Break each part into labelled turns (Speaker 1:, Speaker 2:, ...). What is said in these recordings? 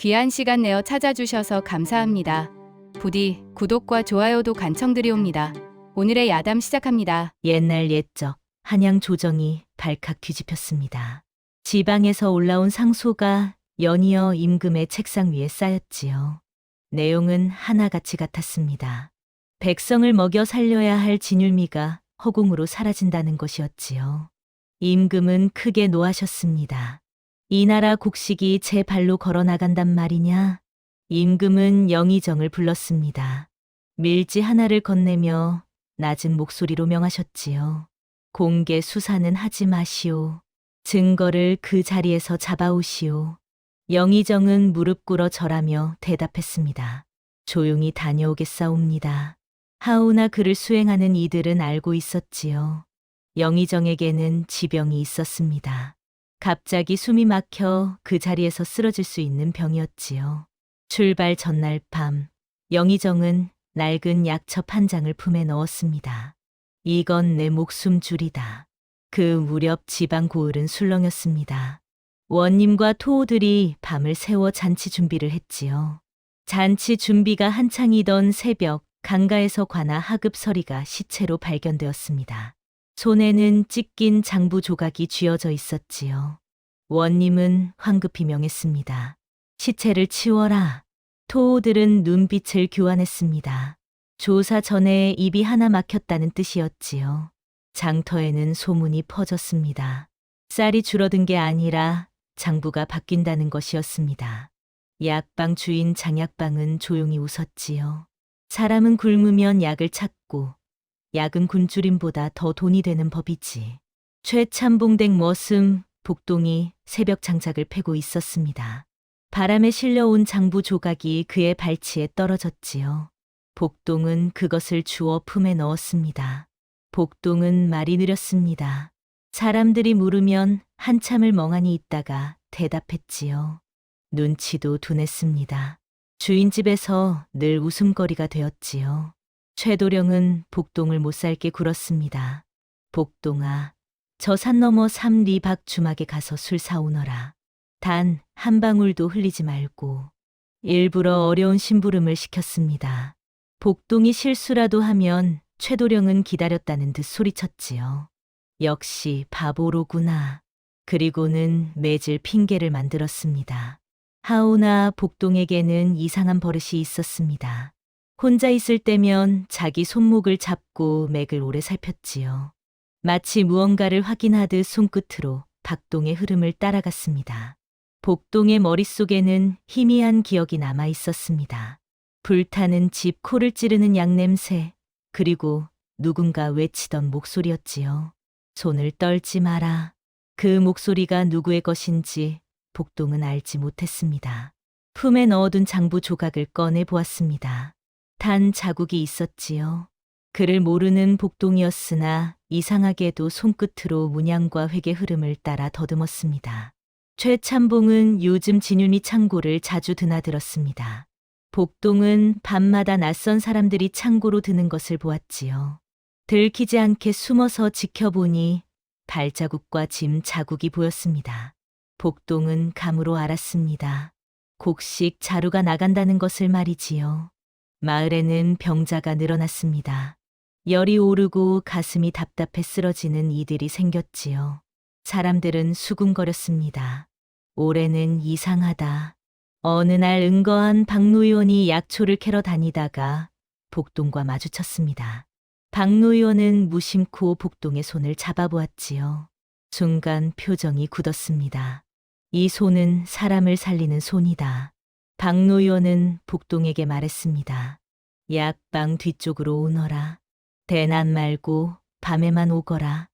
Speaker 1: 귀한 시간 내어 찾아주셔서 감사합니다. 부디 구독과 좋아요도 간청드리옵니다. 오늘의 야담 시작합니다.
Speaker 2: 옛날 옛적 한양 조정이 발칵 뒤집혔습니다. 지방에서 올라온 상소가 연이어 임금의 책상 위에 쌓였지요. 내용은 하나같이 같았습니다. 백성을 먹여 살려야 할 진율미가 허공으로 사라진다는 것이었지요. 임금은 크게 노하셨습니다. 이 나라 곡식이 제 발로 걸어 나간단 말이냐? 임금은 영의정을 불렀습니다. 밀지 하나를 건네며 낮은 목소리로 명하셨지요. 공개 수사는 하지 마시오. 증거를 그 자리에서 잡아오시오. 영의정은 무릎 꿇어 절하며 대답했습니다. 조용히 다녀오겠사옵니다. 하오나 그를 수행하는 이들은 알고 있었지요. 영의정에게는 지병이 있었습니다. 갑자기 숨이 막혀 그 자리에서 쓰러질 수 있는 병이었지요. 출발 전날 밤, 영의정은 낡은 약첩 한 장을 품에 넣었습니다. 이건 내 목숨줄이다. 그 무렵 지방 고을은 술렁였습니다. 원님과 토호들이 밤을 새워 잔치 준비를 했지요. 잔치 준비가 한창이던 새벽, 강가에서 관아 하급 서리가 시체로 발견되었습니다. 손에는 찢긴 장부 조각이 쥐어져 있었지요. 원님은 황급히 명했습니다. 시체를 치워라. 토호들은 눈빛을 교환했습니다. 조사 전에 입이 하나 막혔다는 뜻이었지요. 장터에는 소문이 퍼졌습니다. 쌀이 줄어든 게 아니라 장부가 바뀐다는 것이었습니다. 약방 주인 장약방은 조용히 웃었지요. 사람은 굶으면 약을 찾고 약은 굶주림보다 더 돈이 되는 법이지. 최참봉댁 머슴 복동이 새벽 장작을 패고 있었습니다. 바람에 실려온 장부 조각이 그의 발치에 떨어졌지요. 복동은 그것을 주워 품에 넣었습니다. 복동은 말이 느렸습니다. 사람들이 물으면 한참을 멍하니 있다가 대답했지요. 눈치도 둔했습니다. 주인 집에서 늘 웃음거리가 되었지요. 최도령은 복동을 못살게 굴었습니다. 복동아, 저 산 너머 삼리 밖 주막에 가서 술 사오너라. 단 한 방울도 흘리지 말고. 일부러 어려운 심부름을 시켰습니다. 복동이 실수라도 하면 최도령은 기다렸다는 듯 소리쳤지요. 역시 바보로구나. 그리고는 매질 핑계를 만들었습니다. 하오나 복동에게는 이상한 버릇이 있었습니다. 혼자 있을 때면 자기 손목을 잡고 맥을 오래 살폈지요. 마치 무언가를 확인하듯 손끝으로 박동의 흐름을 따라갔습니다. 복동의 머릿속에는 희미한 기억이 남아 있었습니다. 불타는 집, 코를 찌르는 양냄새, 그리고 누군가 외치던 목소리였지요. 손을 떨지 마라. 그 목소리가 누구의 것인지 복동은 알지 못했습니다. 품에 넣어둔 장부 조각을 꺼내 보았습니다. 단 자국이 있었지요. 그를 모르는 복동이었으나 이상하게도 손끝으로 문양과 획의 흐름을 따라 더듬었습니다. 최참봉은 요즘 진윤이 창고를 자주 드나들었습니다. 복동은 밤마다 낯선 사람들이 창고로 드는 것을 보았지요. 들키지 않게 숨어서 지켜보니 발자국과 짐 자국이 보였습니다. 복동은 감으로 알았습니다. 곡식 자루가 나간다는 것을 말이지요. 마을에는 병자가 늘어났습니다. 열이 오르고 가슴이 답답해 쓰러지는 이들이 생겼지요. 사람들은 수군거렸습니다. 올해는 이상하다. 어느 날 은거한 박노 의원이 약초를 캐러 다니다가 복동과 마주쳤습니다. 박노 의원은 무심코 복동의 손을 잡아보았지요. 순간 표정이 굳었습니다. 이 손은 사람을 살리는 손이다. 박노 의원은 복동에게 말했습니다. 약방 뒤쪽으로 오너라. 대낮 말고 밤에만 오거라.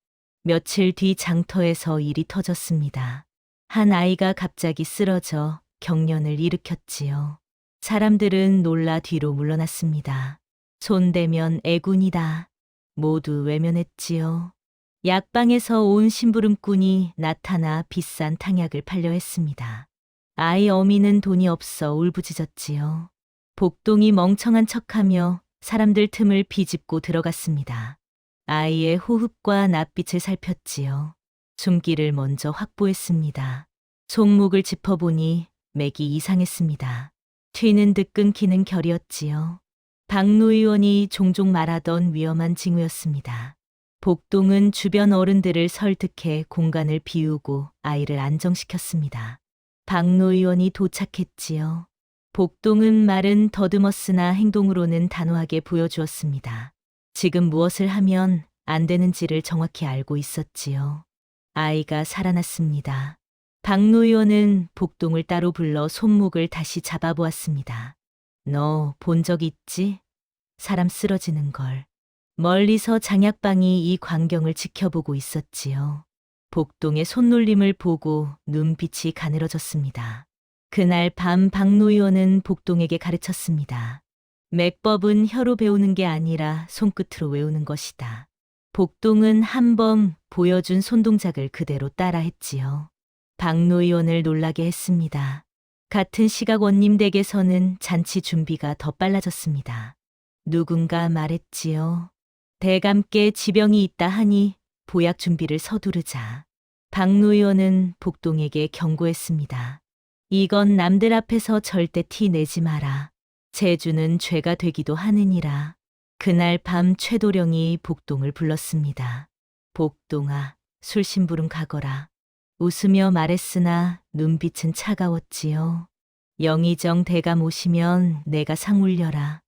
Speaker 2: 며칠 뒤 장터에서 일이 터졌습니다. 한 아이가 갑자기 쓰러져 경련을 일으켰지요. 사람들은 놀라 뒤로 물러났습니다. 손대면 애군이다. 모두 외면했지요. 약방에서 온 심부름꾼이 나타나 비싼 탕약을 팔려 했습니다. 아이 어미는 돈이 없어 울부짖었지요. 복동이 멍청한 척하며 사람들 틈을 비집고 들어갔습니다. 아이의 호흡과 낯빛을 살폈지요. 숨기를 먼저 확보했습니다. 손목을 짚어보니 맥이 이상했습니다. 튀는 듯 끊기는 결이었지요. 박노 의원이 종종 말하던 위험한 징후였습니다. 복동은 주변 어른들을 설득해 공간을 비우고 아이를 안정시켰습니다. 박노 의원이 도착했지요. 복동은 말은 더듬었으나 행동으로는 단호하게 보여주었습니다. 지금 무엇을 하면 안 되는지를 정확히 알고 있었지요. 아이가 살아났습니다. 박노 의원은 복동을 따로 불러 손목을 다시 잡아보았습니다. 너 본 적 있지? 사람 쓰러지는 걸. 멀리서 장약방이 이 광경을 지켜보고 있었지요. 복동의 손놀림을 보고 눈빛이 가늘어졌습니다. 그날 밤 박노 의원은 복동에게 가르쳤습니다. 맥법은 혀로 배우는 게 아니라 손끝으로 외우는 것이다. 복동은 한 번 보여준 손동작을 그대로 따라했지요. 박노 의원을 놀라게 했습니다. 같은 시각 원님 댁에서는 잔치 준비가 더 빨라졌습니다. 누군가 말했지요. 대감께 지병이 있다 하니 보약 준비를 서두르자. 박노 의원은 복동에게 경고했습니다. 이건 남들 앞에서 절대 티 내지 마라. 재주는 죄가 되기도 하느니라. 그날 밤 최도령이 복동을 불렀습니다. 복동아, 술심부름 가거라. 웃으며 말했으나 눈빛은 차가웠지요. 영의정 대감 오시면 내가 상 올려라.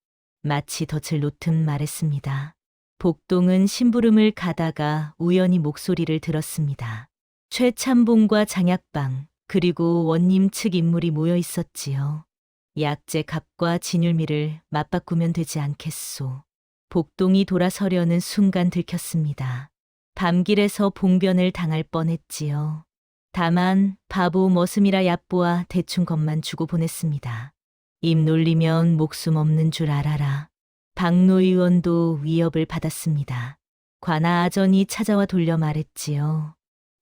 Speaker 2: 마치 덫을 놓듯 말했습니다. 복동은 심부름을 가다가 우연히 목소리를 들었습니다. 최참봉과 장약방 그리고 원님 측 인물이 모여 있었지요. 약재 갑과 진율미를 맞바꾸면 되지 않겠소. 복동이 돌아서려는 순간 들켰습니다. 밤길에서 봉변을 당할 뻔했지요. 다만 바보 머슴이라 얕보아 대충 것만 주고 보냈습니다. 입 놀리면 목숨 없는 줄 알아라. 박노 의원도 위협을 받았습니다. 관아 아전이 찾아와 돌려 말했지요.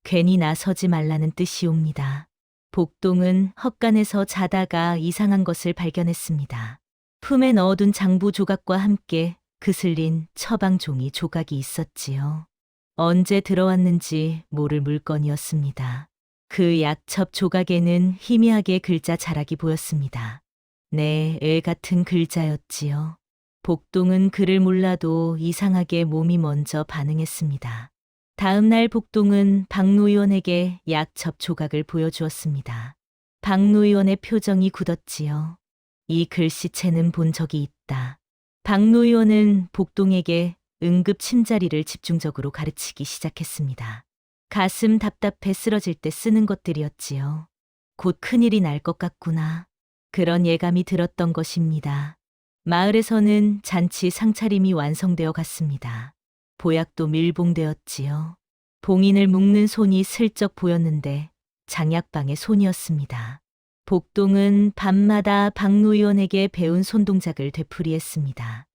Speaker 2: 괜히 나서지 말라는 뜻이옵니다. 복동은 헛간에서 자다가 이상한 것을 발견했습니다. 품에 넣어둔 장부 조각과 함께 그슬린 처방 종이 조각이 있었지요. 언제 들어왔는지 모를 물건이었습니다. 그 약첩 조각에는 희미하게 글자 자락이 보였습니다. 네, 애 같은 글자였지요. 복동은 글을 몰라도 이상하게 몸이 먼저 반응했습니다. 다음 날 복동은 박노 의원에게 약첩 조각을 보여주었습니다. 박노 의원의 표정이 굳었지요. 이 글씨체는 본 적이 있다. 박노 의원은 복동에게 응급 침자리를 집중적으로 가르치기 시작했습니다. 가슴 답답해 쓰러질 때 쓰는 것들이었지요. 곧 큰일이 날 것 같구나. 그런 예감이 들었던 것입니다. 마을에서는 잔치 상차림이 완성되어 갔습니다. 보약도 밀봉되었지요. 봉인을 묶는 손이 슬쩍 보였는데 장약방의 손이었습니다. 복동은 밤마다 박노 의원에게 배운 손동작을 되풀이했습니다.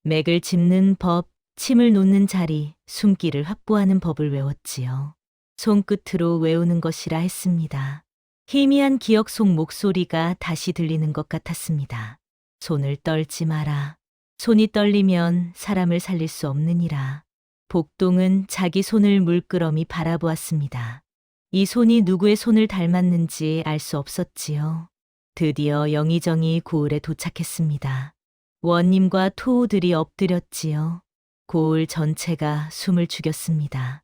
Speaker 2: 맥을 짚는 법, 침을 놓는 자리, 숨기를 확보하는 법을 외웠지요. 손끝으로 외우는 것이라 했습니다. 희미한 기억 속 목소리가 다시 들리는 것 같았습니다. 손을 떨지 마라. 손이 떨리면 사람을 살릴 수 없느니라. 복동은 자기 손을 물끄러미 바라보았습니다. 이 손이 누구의 손을 닮았는지 알 수 없었지요. 드디어 영의정이 고을에 도착했습니다. 원님과 토우들이 엎드렸지요. 고을 전체가 숨을 죽였습니다.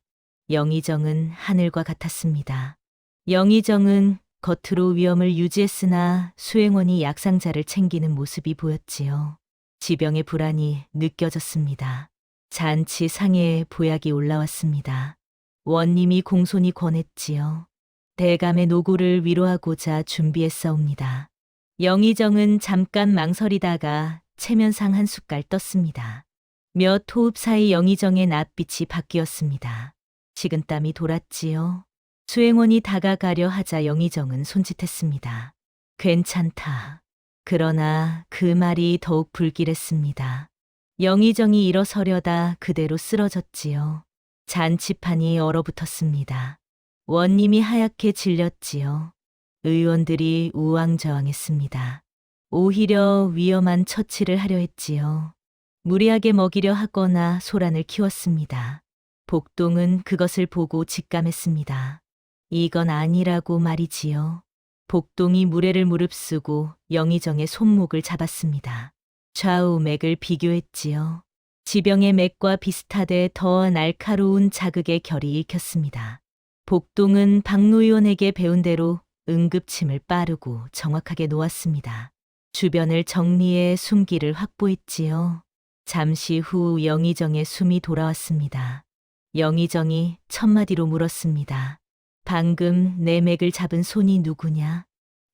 Speaker 2: 영의정은 하늘과 같았습니다. 영의정은 겉으로 위엄을 유지했으나 수행원이 약상자를 챙기는 모습이 보였지요. 지병의 불안이 느껴졌습니다. 잔치 상에 보약이 올라왔습니다. 원님이 공손히 권했지요. 대감의 노고를 위로하고자 준비했사옵니다. 영의정은 잠깐 망설이다가 체면상 한 숟갈 떴습니다. 몇 호흡 사이 영의정의 낯빛이 바뀌었습니다. 식은땀이 돌았지요. 수행원이 다가가려 하자 영의정은 손짓했습니다. 괜찮다. 그러나 그 말이 더욱 불길했습니다. 영의정이 일어서려다 그대로 쓰러졌지요. 잔치판이 얼어붙었습니다. 원님이 하얗게 질렸지요. 의원들이 우왕좌왕했습니다. 오히려 위험한 처치를 하려 했지요. 무리하게 먹이려 하거나 소란을 키웠습니다. 복동은 그것을 보고 직감했습니다. 이건 아니라고 말이지요. 복동이 무례를 무릅쓰고 영의정의 손목을 잡았습니다. 좌우 맥을 비교했지요. 지병의 맥과 비슷하되 더 날카로운 자극의 결이 읽혔습니다. 복동은 박노 의원에게 배운 대로 응급침을 빠르고 정확하게 놓았습니다. 주변을 정리해 숨기를 확보했지요. 잠시 후 영의정의 숨이 돌아왔습니다. 영의정이 첫마디로 물었습니다. 방금 내 맥을 잡은 손이 누구냐?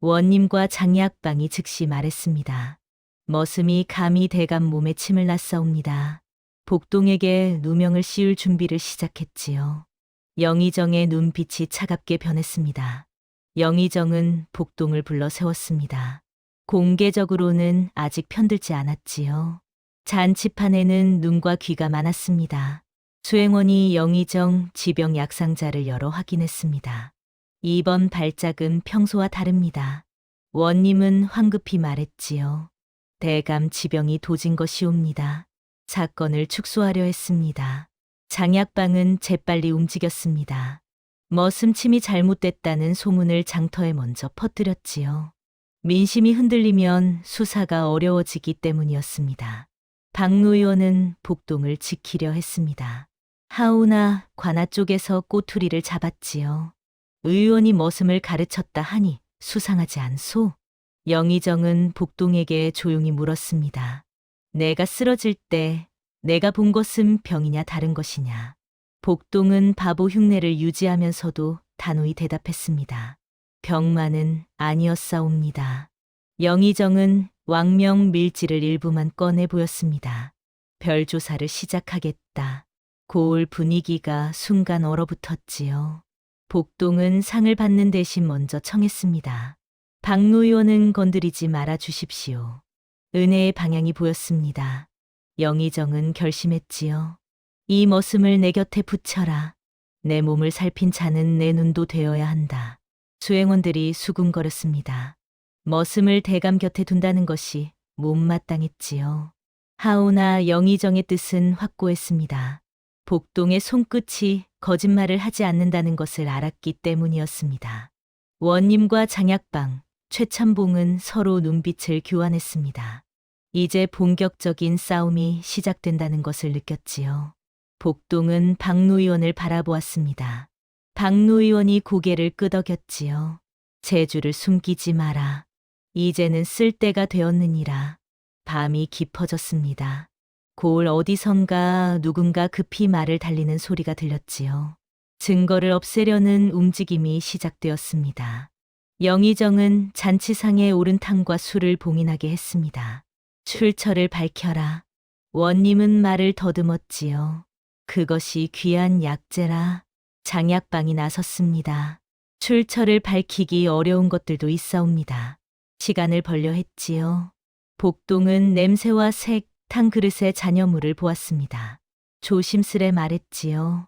Speaker 2: 원님과 장약방이 즉시 말했습니다. 머슴이 감히 대감 몸에 침을 놨사옵니다. 복동에게 누명을 씌울 준비를 시작했지요. 영의정의 눈빛이 차갑게 변했습니다. 영의정은 복동을 불러 세웠습니다. 공개적으로는 아직 편들지 않았지요. 잔치판에는 눈과 귀가 많았습니다. 수행원이 영의정 지병 약상자를 열어 확인했습니다. 이번 발작은 평소와 다릅니다. 원님은 황급히 말했지요. 대감 지병이 도진 것이옵니다. 사건을 축소하려 했습니다. 장약방은 재빨리 움직였습니다. 머슴침이 잘못됐다는 소문을 장터에 먼저 퍼뜨렸지요. 민심이 흔들리면 수사가 어려워지기 때문이었습니다. 박노 의원은 복동을 지키려 했습니다. 하우나 관아 쪽에서 꼬투리를 잡았지요. 의원이 머슴을 가르쳤다 하니 수상하지 않소? 영의정은 복동에게 조용히 물었습니다. 내가 쓰러질 때 내가 본 것은 병이냐 다른 것이냐. 복동은 바보 흉내를 유지하면서도 단호히 대답했습니다. 병만은 아니었사옵니다. 영의정은 왕명 밀지를 일부만 꺼내 보였습니다. 별 조사를 시작하겠다. 고울 분위기가 순간 얼어붙었지요. 복동은 상을 받는 대신 먼저 청했습니다. 박노 의원은 건드리지 말아 주십시오. 은혜의 방향이 보였습니다. 영의정은 결심했지요. 이 머슴을 내 곁에 붙여라. 내 몸을 살핀 자는 내 눈도 되어야 한다. 수행원들이 수군거렸습니다. 머슴을 대감 곁에 둔다는 것이 못마땅했지요. 하오나 영의정의 뜻은 확고했습니다. 복동의 손끝이 거짓말을 하지 않는다는 것을 알았기 때문이었습니다. 원님과 장약방, 최참봉은 서로 눈빛을 교환했습니다. 이제 본격적인 싸움이 시작된다는 것을 느꼈지요. 복동은 박노 의원을 바라보았습니다. 박노 의원이 고개를 끄덕였지요. 재주를 숨기지 마라. 이제는 쓸 때가 되었느니라. 밤이 깊어졌습니다. 고을 어디선가 누군가 급히 말을 달리는 소리가 들렸지요. 증거를 없애려는 움직임이 시작되었습니다. 영의정은 잔치상에 오른 탕과 술을 봉인하게 했습니다. 출처를 밝혀라. 원님은 말을 더듬었지요. 그것이 귀한 약재라. 장약방이 나섰습니다. 출처를 밝히기 어려운 것들도 있사옵니다. 시간을 벌려 했지요. 복동은 냄새와 색, 탕 그릇의 잔여물을 보았습니다. 조심스레 말했지요.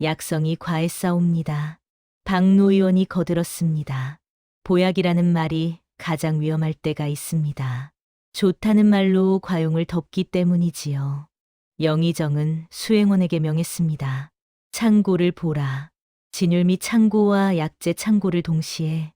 Speaker 2: 약성이 과했사옵니다. 박노 의원이 거들었습니다. 보약이라는 말이 가장 위험할 때가 있습니다. 좋다는 말로 과용을 덮기 때문이지요. 영의정은 수행원에게 명했습니다. 창고를 보라. 진율 및 창고와 약재 창고를 동시에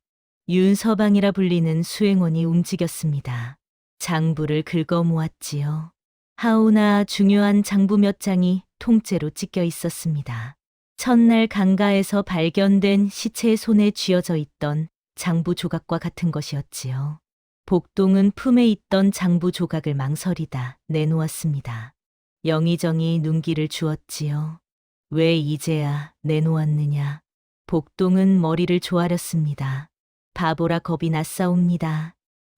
Speaker 2: 윤서방이라 불리는 수행원이 움직였습니다. 장부를 긁어 모았지요. 하오나 중요한 장부 몇 장이 통째로 찢겨 있었습니다. 첫날 강가에서 발견된 시체의 손에 쥐어져 있던 장부 조각과 같은 것이었지요. 복동은 품에 있던 장부 조각을 망설이다 내놓았습니다. 영의정이 눈기를 주었지요. 왜 이제야 내놓았느냐. 복동은 머리를 조아렸습니다. 바보라 겁이 났사옵니다.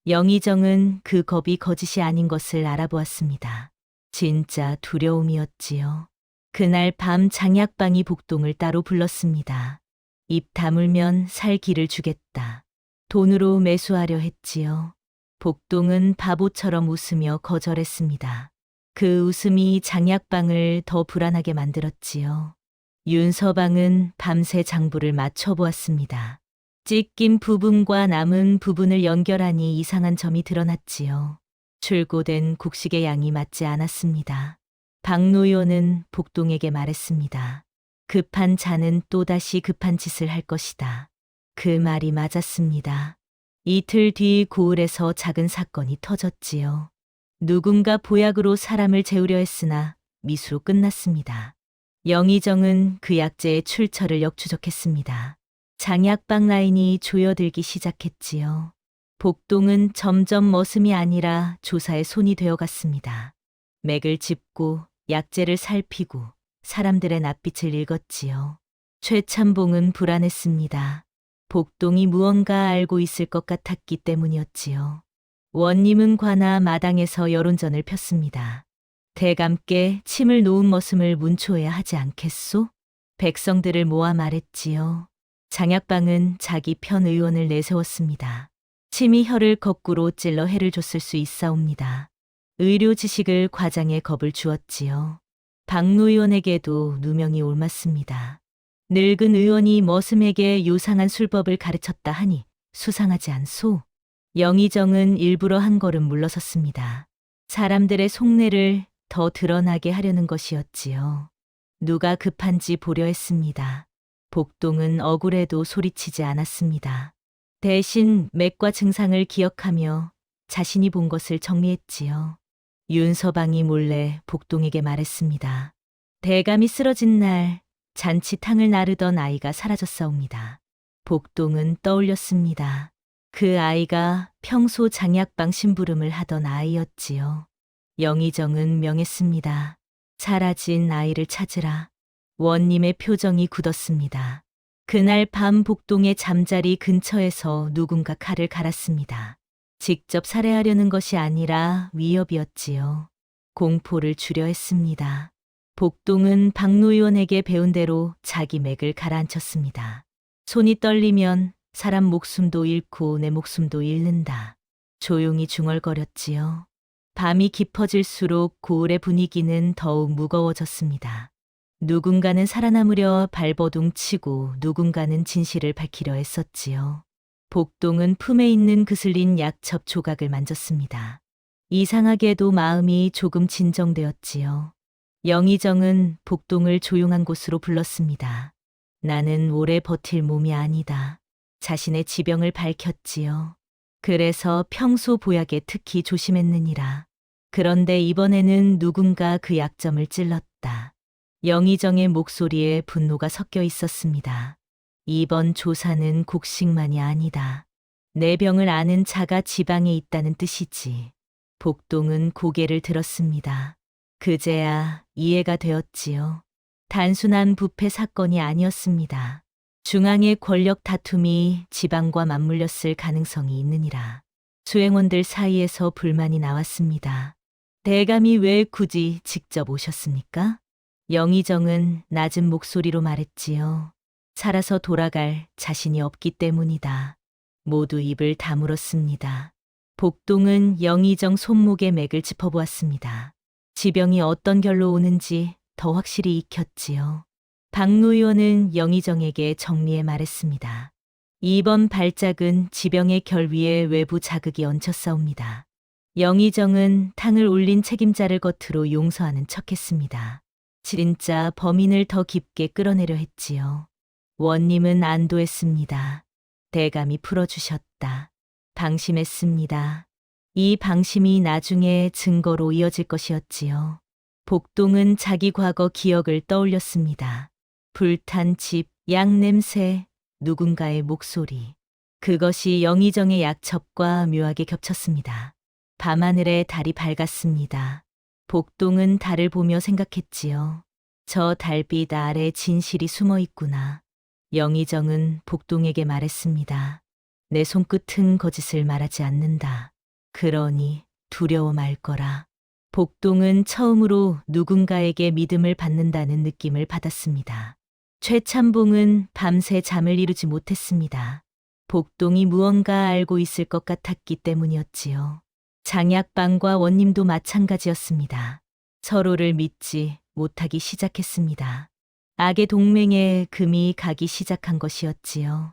Speaker 2: 영의정은 그 겁이 거짓이 아닌 것을 알아보았습니다. 진짜 두려움이었지요. 그날 밤 장약방이 복동을 따로 불렀습니다. 입 다물면 살 길을 주겠다. 돈으로 매수하려 했지요. 복동은 바보처럼 웃으며 거절했습니다. 그 웃음이 장약방을 더 불안하게 만들었지요. 윤서방은 밤새 장부를 맞춰보았습니다. 찢긴 부분과 남은 부분을 연결하니 이상한 점이 드러났지요. 출고된 곡식의 양이 맞지 않았습니다. 박노 의원은 복동에게 말했습니다. 급한 자는 또다시 급한 짓을 할 것이다. 그 말이 맞았습니다. 이틀 뒤 고을에서 작은 사건이 터졌지요. 누군가 보약으로 사람을 재우려 했으나 미수로 끝났습니다. 영의정은 그 약재의 출처를 역추적했습니다. 장약방 라인이 조여들기 시작했지요. 복동은 점점 머슴이 아니라 조사의 손이 되어갔습니다. 맥을 짚고 약재를 살피고 사람들의 낯빛을 읽었지요. 최참봉은 불안했습니다. 복동이 무언가 알고 있을 것 같았기 때문이었지요. 원님은 관아 마당에서 여론전을 폈습니다. 대감께 침을 놓은 머슴을 문초해야 하지 않겠소? 백성들을 모아 말했지요. 장약방은 자기 편 의원을 내세웠습니다. 침이 혀를 거꾸로 찔러 해를 줬을 수 있사옵니다. 의료 지식을 과장해 겁을 주었지요. 박노 의원에게도 누명이 옮았습니다. 늙은 의원이 머슴에게 요상한 술법을 가르쳤다 하니 수상하지 않소? 영의정은 일부러 한 걸음 물러섰습니다. 사람들의 속내를 더 드러나게 하려는 것이었지요. 누가 급한지 보려 했습니다. 복동은 억울해도 소리치지 않았습니다. 대신 맥과 증상을 기억하며 자신이 본 것을 정리했지요. 윤서방이 몰래 복동에게 말했습니다. 대감이 쓰러진 날 잔치탕을 나르던 아이가 사라졌사옵니다. 복동은 떠올렸습니다. 그 아이가 평소 장약방 심부름을 하던 아이였지요. 영의정은 명했습니다. 사라진 아이를 찾으라. 원님의 표정이 굳었습니다. 그날 밤 복동의 잠자리 근처에서 누군가 칼을 갈았습니다. 직접 살해하려는 것이 아니라 위협이었지요. 공포를 주려 했습니다. 복동은 박노 의원에게 배운 대로 자기 맥을 가라앉혔습니다. 손이 떨리면 사람 목숨도 잃고 내 목숨도 잃는다. 조용히 중얼거렸지요. 밤이 깊어질수록 고을의 분위기는 더욱 무거워졌습니다. 누군가는 살아남으려 발버둥 치고 누군가는 진실을 밝히려 했었지요. 복동은 품에 있는 그슬린 약첩 조각을 만졌습니다. 이상하게도 마음이 조금 진정되었지요. 영의정은 복동을 조용한 곳으로 불렀습니다. 나는 오래 버틸 몸이 아니다. 자신의 지병을 밝혔지요. 그래서 평소 보약에 특히 조심했느니라. 그런데 이번에는 누군가 그 약점을 찔렀다. 영의정의 목소리에 분노가 섞여 있었습니다. 이번 조사는 곡식만이 아니다. 내 병을 아는 자가 지방에 있다는 뜻이지. 복동은 고개를 들었습니다. 그제야 이해가 되었지요. 단순한 부패 사건이 아니었습니다. 중앙의 권력 다툼이 지방과 맞물렸을 가능성이 있느니라. 수행원들 사이에서 불만이 나왔습니다. 대감이 왜 굳이 직접 오셨습니까? 영의정은 낮은 목소리로 말했지요. 살아서 돌아갈 자신이 없기 때문이다. 모두 입을 다물었습니다. 복동은 영의정 손목의 맥을 짚어보았습니다. 지병이 어떤 결로 오는지 더 확실히 익혔지요. 박노 의원은 영의정에게 정리해 말했습니다. 이번 발작은 지병의 결 위에 외부 자극이 얹혔사옵니다. 영의정은 탕을 올린 책임자를 겉으로 용서하는 척했습니다. 진짜 범인을 더 깊게 끌어내려 했지요. 원님은 안도했습니다. 대감이 풀어주셨다. 방심했습니다. 이 방심이 나중에 증거로 이어질 것이었지요. 복동은 자기 과거 기억을 떠올렸습니다. 불탄 집, 양 냄새, 누군가의 목소리. 그것이 영의정의 약첩과 묘하게 겹쳤습니다. 밤하늘에 달이 밝았습니다. 복동은 달을 보며 생각했지요. 저 달빛 아래 진실이 숨어 있구나. 영의정은 복동에게 말했습니다. 내 손끝은 거짓을 말하지 않는다. 그러니 두려워 말 거라. 복동은 처음으로 누군가에게 믿음을 받는다는 느낌을 받았습니다. 최참봉은 밤새 잠을 이루지 못했습니다. 복동이 무언가 알고 있을 것 같았기 때문이었지요. 장약방과 원님도 마찬가지였습니다. 서로를 믿지 못하기 시작했습니다. 악의 동맹에 금이 가기 시작한 것이었지요.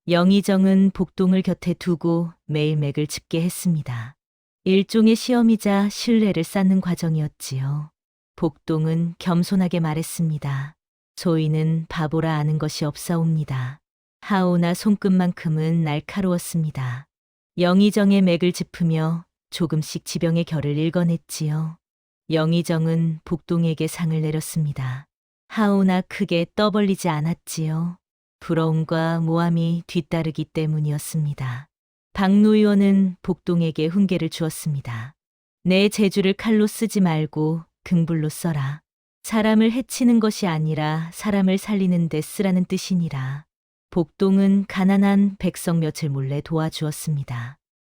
Speaker 2: 영의정은 복동을 곁에 두고 매일 맥을 짚게 했습니다. 일종의 시험이자 신뢰를 쌓는 과정이었지요. 복동은 겸손하게 말했습니다. 소인은 바보라 아는 것이 없사옵니다. 하오나 손끝만큼은 날카로웠습니다. 영의정의 맥을 짚으며 조금씩 지병의 결을 읽어냈지요. 영의정은 복동에게 상을 내렸습니다. 하오나 크게 떠벌리지 않았지요. 부러움과 모함이 뒤따르기 때문이었습니다. 박노 의원은 복동에게 훈계를 주었습니다. 내 재주를 칼로 쓰지 말고 긍불로 써라. 사람을 해치는 것이 아니라 사람을 살리는 데 쓰라는 뜻이니라. 복동은 가난한 백성 몇을 몰래 도와주었습니다.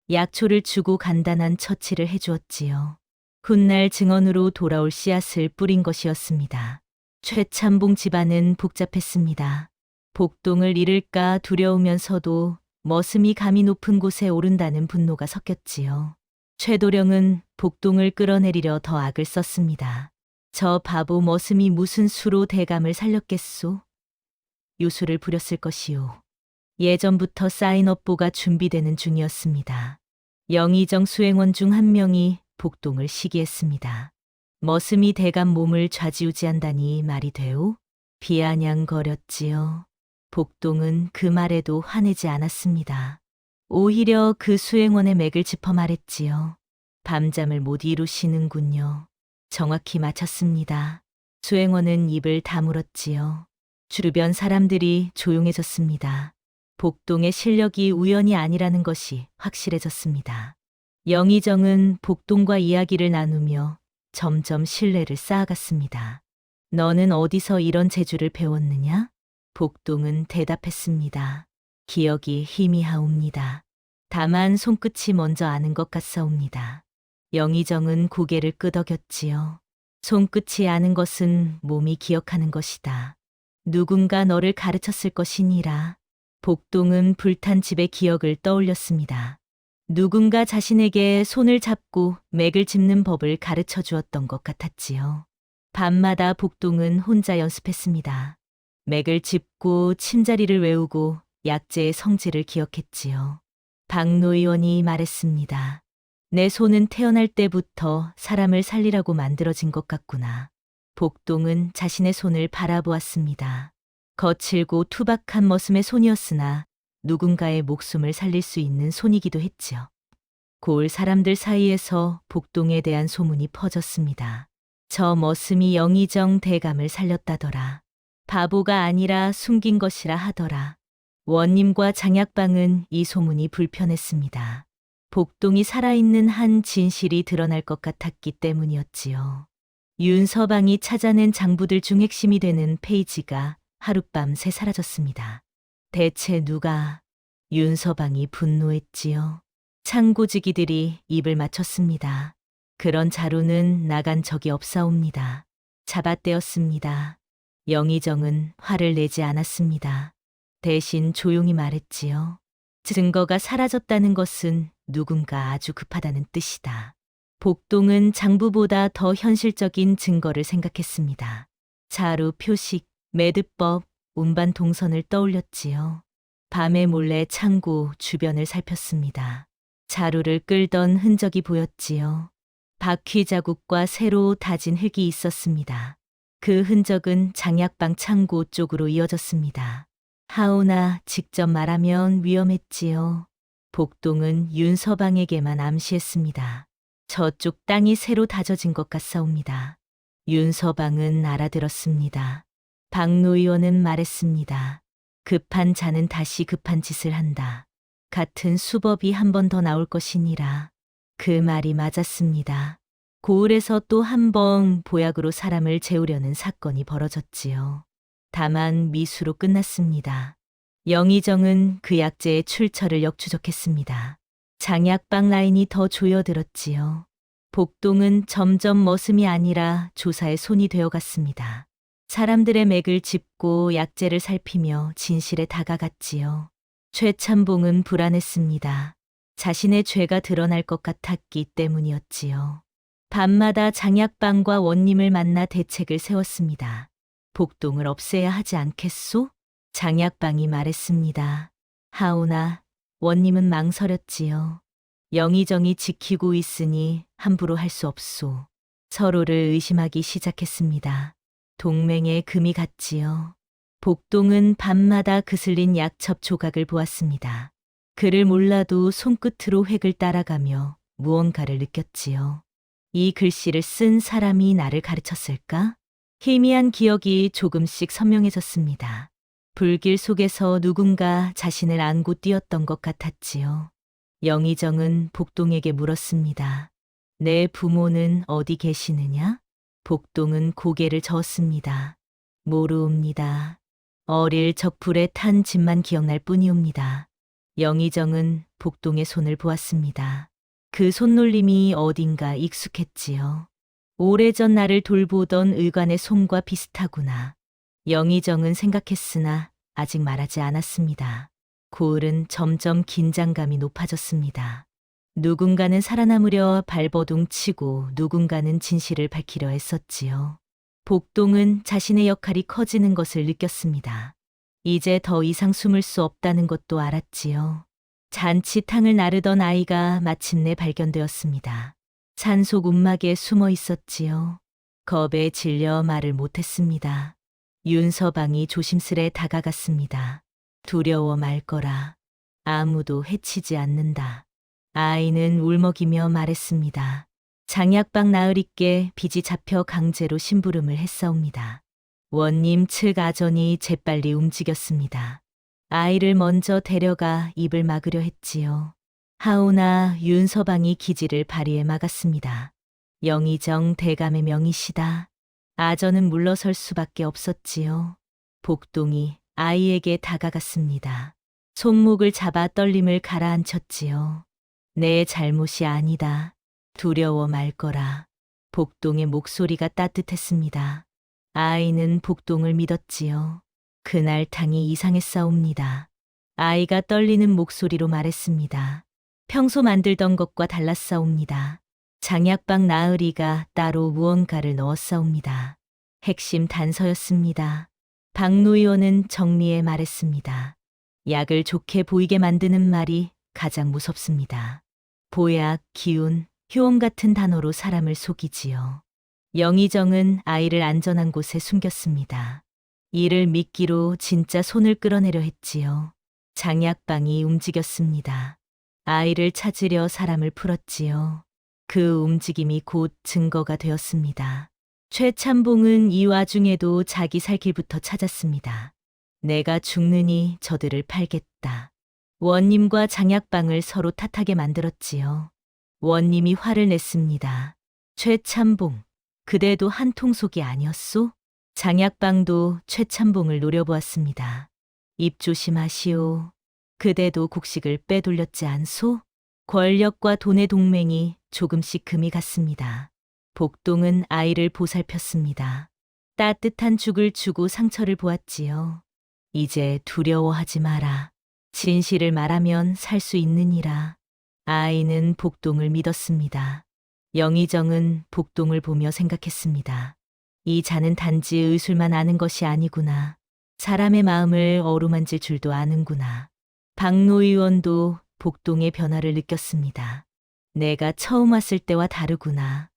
Speaker 2: 약초를 주고 간단한 처치를 해주었지요. 훗날 증언으로 돌아올 씨앗을 뿌린 것이었습니다. 최참봉 집안은 복잡했습니다. 복동을 잃을까 두려우면서도 머슴이 감히 높은 곳에 오른다는 분노가 섞였지요. 최도령은 복동을 끌어내리려 더 악을 썼습니다. 저 바보 머슴이 무슨 수로 대감을 살렸겠소? 요술을 부렸을 것이요. 예전부터 사인업보가 준비되는 중이었습니다. 영의정 수행원 중 한 명이 복동을 시기했습니다. 머슴이 대감 몸을 좌지우지한다니 말이 돼요? 비아냥거렸지요. 복동은 그 말에도 화내지 않았습니다. 오히려 그 수행원의 맥을 짚어 말했지요. 밤잠을 못 이루시는군요. 정확히 맞췄습니다. 수행원은 입을 다물었지요. 주변 사람들이 조용해졌습니다. 복동의 실력이 우연이 아니라는 것이 확실해졌습니다. 영의정은 복동과 이야기를 나누며 점점 신뢰를 쌓아갔습니다. 너는 어디서 이런 재주를 배웠느냐? 복동은 대답했습니다. 기억이 희미하옵니다. 다만 손끝이 먼저 아는 것 같사옵니다. 영의정은 고개를 끄덕였지요. 손끝이 아는 것은 몸이 기억하는 것이다. 누군가 너를 가르쳤을 것이니라. 복동은 불탄 집의 기억을 떠올렸습니다. 누군가 자신에게 손을 잡고 맥을 짚는 법을 가르쳐 주었던 것 같았지요. 밤마다 복동은 혼자 연습했습니다. 맥을 짚고 침자리를 외우고 약재의 성질을 기억했지요. 박노 의원이 말했습니다. 내 손은 태어날 때부터 사람을 살리라고 만들어진 것 같구나. 복동은 자신의 손을 바라보았습니다. 거칠고 투박한 머슴의 손이었으나 누군가의 목숨을 살릴 수 있는 손이기도 했지요. 고을 사람들 사이에서 복동에 대한 소문이 퍼졌습니다. 저 머슴이 영의정 대감을 살렸다더라. 바보가 아니라 숨긴 것이라 하더라. 원님과 장약방은 이 소문이 불편했습니다. 복동이 살아있는 한 진실이 드러날 것 같았기 때문이었지요. 윤서방이 찾아낸 장부들 중 핵심이 되는 페이지가 하룻밤새 사라졌습니다. 대체 누가? 윤서방이 분노했지요. 창고지기들이 입을 맞췄습니다. 그런 자루는 나간 적이 없사옵니다. 잡아떼었습니다. 영의정은 화를 내지 않았습니다. 대신 조용히 말했지요. 증거가 사라졌다는 것은 누군가 아주 급하다는 뜻이다. 복동은 장부보다 더 현실적인 증거를 생각했습니다. 자루, 표식, 매듭법, 운반 동선을 떠올렸지요. 밤에 몰래 창고 주변을 살폈습니다. 자루를 끌던 흔적이 보였지요. 바퀴 자국과 새로 다진 흙이 있었습니다. 그 흔적은 장약방 창고 쪽으로 이어졌습니다. 하오나 직접 말하면 위험했지요. 복동은 윤서방에게만 암시했습니다. 저쪽 땅이 새로 다져진 것 같사옵니다. 윤서방은 알아들었습니다. 박노 의원은 말했습니다. 급한 자는 다시 급한 짓을 한다. 같은 수법이 한 번 더 나올 것이니라. 그 말이 맞았습니다. 고을에서 또 한 번 보약으로 사람을 재우려는 사건이 벌어졌지요. 다만 미수로 끝났습니다. 영의정은 그 약재의 출처를 역추적했습니다. 장약방 라인이 더 조여들었지요. 복동은 점점 머슴이 아니라 조사의 손이 되어갔습니다. 사람들의 맥을 짚고 약재를 살피며 진실에 다가갔지요. 최참봉은 불안했습니다. 자신의 죄가 드러날 것 같았기 때문이었지요. 밤마다 장약방과 원님을 만나 대책을 세웠습니다. 복동을 없애야 하지 않겠소? 장약방이 말했습니다. 하오나 원님은 망설였지요. 영의정이 지키고 있으니 함부로 할 수 없소. 서로를 의심하기 시작했습니다. 동맹에 금이 갔지요. 복동은 밤마다 그슬린 약첩 조각을 보았습니다. 글을 몰라도 손끝으로 획을 따라가며 무언가를 느꼈지요. 이 글씨를 쓴 사람이 나를 가르쳤을까? 희미한 기억이 조금씩 선명해졌습니다. 불길 속에서 누군가 자신을 안고 뛰었던 것 같았지요. 영의정은 복동에게 물었습니다. 내 부모는 어디 계시느냐? 복동은 고개를 저었습니다. 모르옵니다. 어릴 적 불에 탄 집만 기억날 뿐이옵니다. 영의정은 복동의 손을 보았습니다. 그 손놀림이 어딘가 익숙했지요. 오래전 나를 돌보던 의관의 손과 비슷하구나. 영의정은 생각했으나 아직 말하지 않았습니다. 고을은 점점 긴장감이 높아졌습니다. 누군가는 살아남으려 발버둥 치고 누군가는 진실을 밝히려 했었지요. 복동은 자신의 역할이 커지는 것을 느꼈습니다. 이제 더 이상 숨을 수 없다는 것도 알았지요. 잔치탕을 나르던 아이가 마침내 발견되었습니다. 산속 움막에 숨어 있었지요. 겁에 질려 말을 못했습니다. 윤서방이 조심스레 다가갔습니다. 두려워 말 거라. 아무도 해치지 않는다. 아이는 울먹이며 말했습니다. 장약방 나으리께 빚이 잡혀 강제로 심부름을 했사옵니다. 원님 측 아전이 재빨리 움직였습니다. 아이를 먼저 데려가 입을 막으려 했지요. 하오나 윤서방이 기지를 발휘해 막았습니다. 영의정 대감의 명이시다. 아전은 물러설 수밖에 없었지요. 복동이 아이에게 다가갔습니다. 손목을 잡아 떨림을 가라앉혔지요. 내 잘못이 아니다. 두려워 말 거라. 복동의 목소리가 따뜻했습니다. 아이는 복동을 믿었지요. 그날 탕이 이상했사옵니다. 아이가 떨리는 목소리로 말했습니다. 평소 만들던 것과 달랐사옵니다. 장약방 나으리가 따로 무언가를 넣었사옵니다. 핵심 단서였습니다. 박노 의원은 정리해 말했습니다. 약을 좋게 보이게 만드는 말이 가장 무섭습니다. 보약, 기운, 효험 같은 단어로 사람을 속이지요. 영의정은 아이를 안전한 곳에 숨겼습니다. 이를 미끼로 진짜 손을 끌어내려 했지요. 장약방이 움직였습니다. 아이를 찾으려 사람을 풀었지요. 그 움직임이 곧 증거가 되었습니다. 최참봉은 이 와중에도 자기 살 길부터 찾았습니다. 내가 죽느니 저들을 팔겠다. 원님과 장약방을 서로 탓하게 만들었지요. 원님이 화를 냈습니다. 최참봉, 그대도 한통속이 아니었소? 장약방도 최참봉을 노려보았습니다. 입 조심하시오. 그대도 곡식을 빼돌렸지 않소? 권력과 돈의 동맹이 조금씩 금이 갔습니다. 복동은 아이를 보살폈습니다. 따뜻한 죽을 주고 상처를 보았지요. 이제 두려워하지 마라. 진실을 말하면 살 수 있느니라. 아이는 복동을 믿었습니다. 영의정은 복동을 보며 생각했습니다. 이 자는 단지 의술만 아는 것이 아니구나. 사람의 마음을 어루만질 줄도 아는구나. 박노 의원도 복동의 변화를 느꼈습니다. 내가 처음 왔을 때와 다르구나.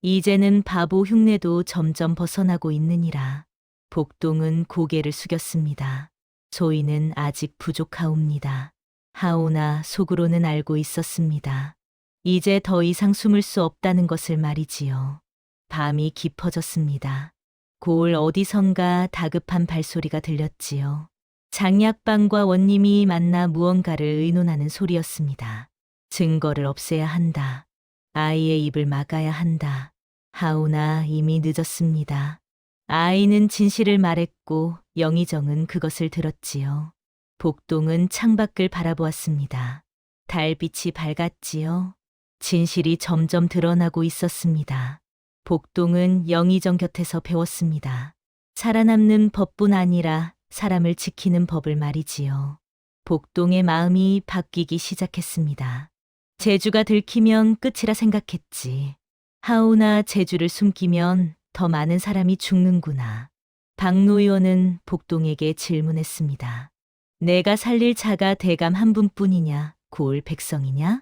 Speaker 2: 이제는 바보 흉내도 점점 벗어나고 있느니라. 복동은 고개를 숙였습니다. 소인은 아직 부족하옵니다. 하오나 속으로는 알고 있었습니다. 이제 더 이상 숨을 수 없다는 것을 말이지요. 밤이 깊어졌습니다. 고을 어디선가 다급한 발소리가 들렸지요. 장약방과 원님이 만나 무언가를 의논하는 소리였습니다. 증거를 없애야 한다. 아이의 입을 막아야 한다. 하오나 이미 늦었습니다. 아이는 진실을 말했고 영의정은 그것을 들었지요. 복동은 창밖을 바라보았습니다. 달빛이 밝았지요. 진실이 점점 드러나고 있었습니다. 복동은 영의정 곁에서 배웠습니다. 살아남는 법뿐 아니라 사람을 지키는 법을 말이지요. 복동의 마음이 바뀌기 시작했습니다. 재주가 들키면 끝이라 생각했지. 하오나 재주를 숨기면 더 많은 사람이 죽는구나. 박노 의원은 복동에게 질문했습니다. 내가 살릴 자가 대감 한 분뿐이냐, 고을 백성이냐?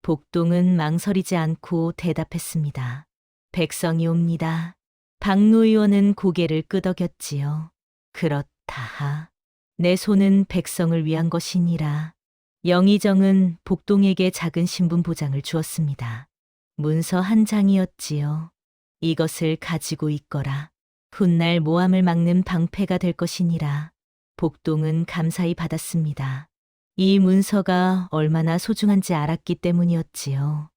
Speaker 2: 복동은 망설이지 않고 대답했습니다. 백성이옵니다. 박노 의원은 고개를 끄덕였지요. 그렇다. 내 손은 백성을 위한 것이니라. 영의정은 복동에게 작은 신분 보장을 주었습니다. 문서 한 장이었지요. 이것을 가지고 있거라. 훗날 모함을 막는 방패가 될 것이니라. 복동은 감사히 받았습니다. 이 문서가 얼마나 소중한지 알았기 때문이었지요.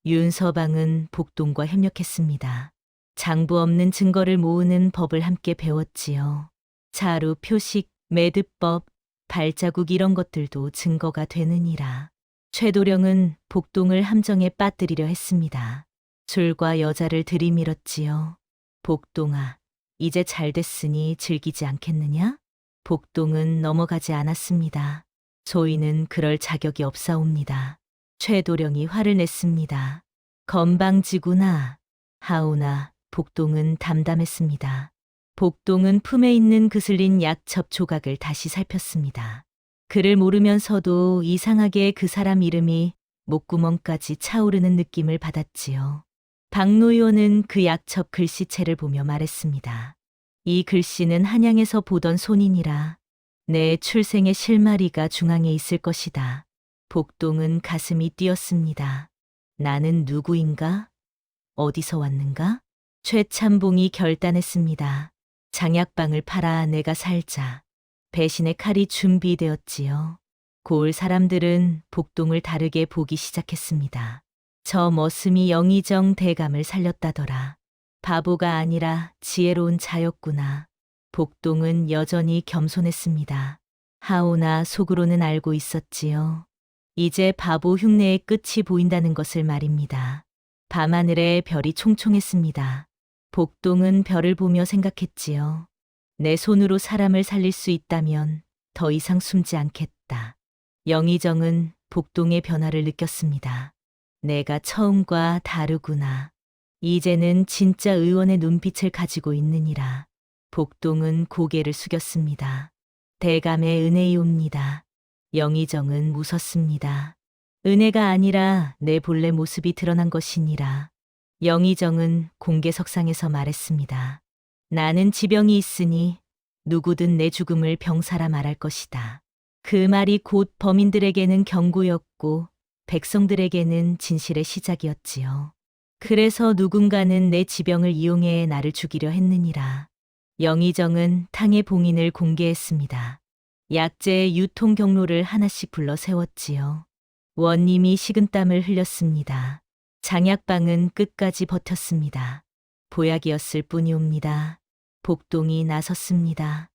Speaker 2: 윤서방은 복동과 협력했습니다. 장부 없는 증거를 모으는 법을 함께 배웠지요. 자루, 표식, 매듭법, 발자국 이런 것들도 증거가 되느니라. 최도령은 복동을 함정에 빠뜨리려 했습니다. 술과 여자를 들이밀었지요. 복동아, 이제 잘 됐으니 즐기지 않겠느냐? 복동은 넘어가지 않았습니다. 소인은 그럴 자격이 없사옵니다. 최도령이 화를 냈습니다. 건방지구나. 하오나 복동은 담담했습니다. 복동은 품에 있는 그슬린 약첩 조각을 다시 살폈습니다. 그를 모르면서도 이상하게 그 사람 이름이 목구멍까지 차오르는 느낌을 받았지요. 박노요는 그 약첩 글씨체를 보며 말했습니다. 이 글씨는 한양에서 보던 손이니라. 내 출생의 실마리가 중앙에 있을 것이다. 복동은 가슴이 뛰었습니다. 나는 누구인가? 어디서 왔는가? 최참봉이 결단했습니다. 장약방을 팔아 내가 살자. 배신의 칼이 준비되었지요. 고을 사람들은 복동을 다르게 보기 시작했습니다. 저 머슴이 영의정 대감을 살렸다더라. 바보가 아니라 지혜로운 자였구나. 복동은 여전히 겸손했습니다. 하오나 속으로는 알고 있었지요. 이제 바보 흉내의 끝이 보인다는 것을 말입니다. 밤하늘에 별이 총총했습니다. 복동은 별을 보며 생각했지요. 내 손으로 사람을 살릴 수 있다면 더 이상 숨지 않겠다. 영의정은 복동의 변화를 느꼈습니다. 내가 처음과 다르구나. 이제는 진짜 의원의 눈빛을 가지고 있느니라. 복동은 고개를 숙였습니다. 대감의 은혜이옵니다. 영의정은 웃었습니다. 은혜가 아니라 내 본래 모습이 드러난 것이니라. 영의정은 공개석상에서 말했습니다. 나는 지병이 있으니 누구든 내 죽음을 병사라 말할 것이다. 그 말이 곧 범인들에게는 경고였고 백성들에게는 진실의 시작이었지요. 그래서 누군가는 내 지병을 이용해 나를 죽이려 했느니라. 영의정은 탕의 봉인을 공개했습니다. 약재의 유통 경로를 하나씩 불러 세웠지요. 원님이 식은땀을 흘렸습니다. 장약방은 끝까지 버텼습니다. 보약이었을 뿐이옵니다. 복동이 나섰습니다.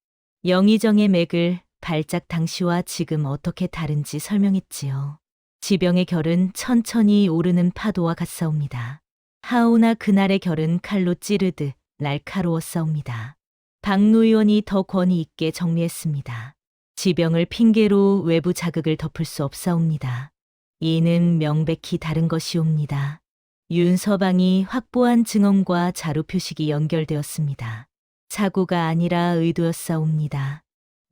Speaker 2: 영의정의 맥을 발작 당시와 지금 어떻게 다른지 설명했지요. 지병의 결은 천천히 오르는 파도와 같사옵니다. 하오나 그날의 결은 칼로 찌르듯 날카로웠사옵니다. 박노의원이 더 권위 있게 정리했습니다. 지병을 핑계로 외부 자극을 덮을 수 없사옵니다. 이는 명백히 다른 것이옵니다. 윤서방이 확보한 증언과 자료 표식이 연결되었습니다. 사고가 아니라 의도였사옵니다.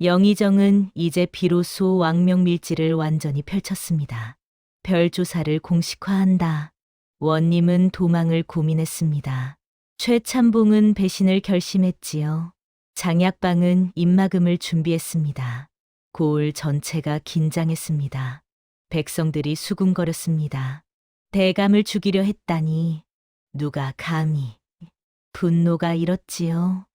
Speaker 2: 영의정은 이제 비로소 왕명밀지를 완전히 펼쳤습니다. 별조사를 공식화한다. 원님은 도망을 고민했습니다. 최참봉은 배신을 결심했지요. 장약방은 입막음을 준비했습니다. 고을 전체가 긴장했습니다. 백성들이 수군거렸습니다. 대감을 죽이려 했다니 누가 감히. 분노가 일었지요.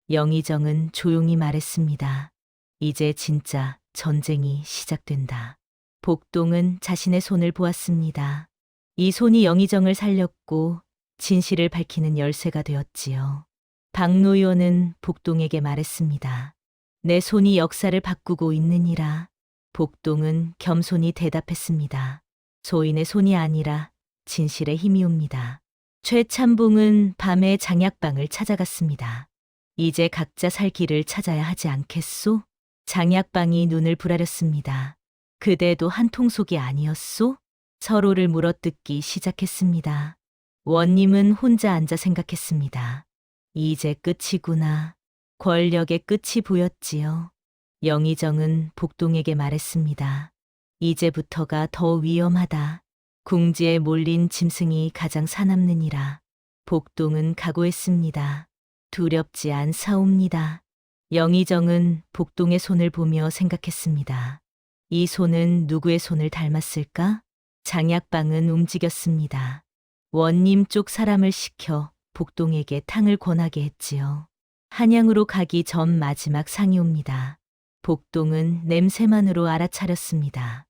Speaker 2: 영의정은 조용히 말했습니다. 이제 진짜 전쟁이 시작된다. 복동은 자신의 손을 보았습니다. 이 손이 영의정을 살렸고 진실을 밝히는 열쇠가 되었지요. 박노요는 복동에게 말했습니다. 내 손이 역사를 바꾸고 있느니라. 복동은 겸손히 대답했습니다. 소인의 손이 아니라 진실의 힘이옵니다. 최참봉은 밤에 장약방을 찾아갔습니다. 이제 각자 살 길을 찾아야 하지 않겠소? 장약방이 눈을 부라렸습니다. 그대도 한 통속이 아니었소? 서로를 물어뜯기 시작했습니다. 원님은 혼자 앉아 생각했습니다. 이제 끝이구나. 권력의 끝이 보였지요. 영의정은 복동에게 말했습니다. 이제부터가 더 위험하다. 궁지에 몰린 짐승이 가장 사납느니라. 복동은 각오했습니다. 두렵지 않사옵니다. 영의정은 복동의 손을 보며 생각했습니다. 이 손은 누구의 손을 닮았을까? 장약방은 움직였습니다. 원님 쪽 사람을 시켜 복동에게 탕을 권하게 했지요. 한양으로 가기 전 마지막 상이 옵니다. 복동은 냄새만으로 알아차렸습니다.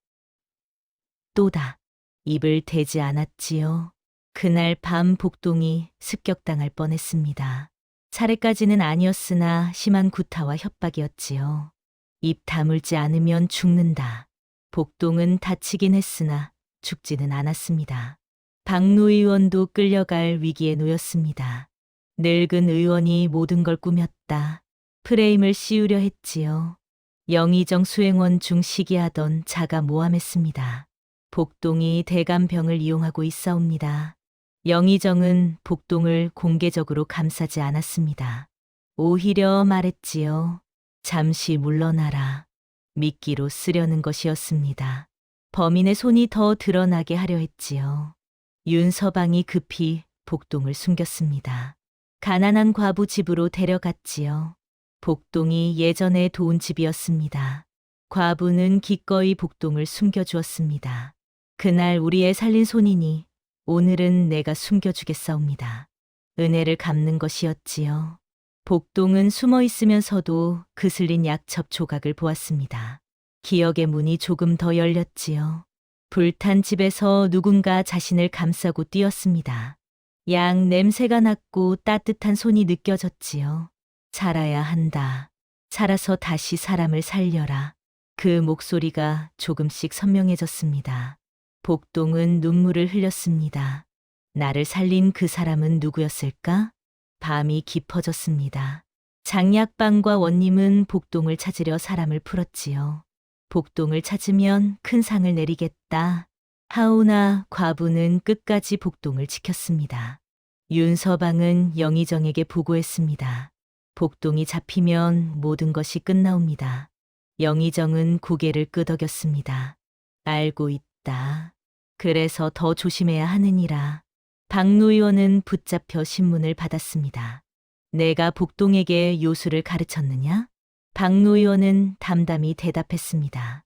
Speaker 2: 또다. 입을 대지 않았지요. 그날 밤 복동이 습격당할 뻔했습니다. 살해까지는 아니었으나 심한 구타와 협박이었지요. 입 다물지 않으면 죽는다. 복동은 다치긴 했으나 죽지는 않았습니다. 박노 의원도 끌려갈 위기에 놓였습니다. 늙은 의원이 모든 걸 꾸몄다. 프레임을 씌우려 했지요. 영의정 수행원 중 시기하던 자가 모함했습니다. 복동이 대감병을 이용하고 있사옵니다. 영의정은 복동을 공개적으로 감싸지 않았습니다. 오히려 말했지요. 잠시 물러나라. 미끼로 쓰려는 것이었습니다. 범인의 손이 더 드러나게 하려 했지요. 윤서방이 급히 복동을 숨겼습니다. 가난한 과부 집으로 데려갔지요. 복동이 예전에 도운 집이었습니다. 과부는 기꺼이 복동을 숨겨주었습니다. 그날 우리의 살린 손이니 오늘은 내가 숨겨주겠사옵니다. 은혜를 갚는 것이었지요. 복동은 숨어 있으면서도 그슬린 약첩 조각을 보았습니다. 기억의 문이 조금 더 열렸지요. 불탄 집에서 누군가 자신을 감싸고 뛰었습니다. 양 냄새가 났고 따뜻한 손이 느껴졌지요. 살아야 한다. 살아서 다시 사람을 살려라. 그 목소리가 조금씩 선명해졌습니다. 복동은 눈물을 흘렸습니다. 나를 살린 그 사람은 누구였을까? 밤이 깊어졌습니다. 장약방과 원님은 복동을 찾으려 사람을 풀었지요. 복동을 찾으면 큰 상을 내리겠다. 하오나 과부는 끝까지 복동을 지켰습니다. 윤서방은 영의정에게 보고했습니다. 복동이 잡히면 모든 것이 끝나옵니다. 영의정은 고개를 끄덕였습니다. 알고 있다. 그래서 더 조심해야 하느니라. 박노 의원은 붙잡혀 신문을 받았습니다. 내가 복동에게 요술을 가르쳤느냐? 박노 의원은 담담히 대답했습니다.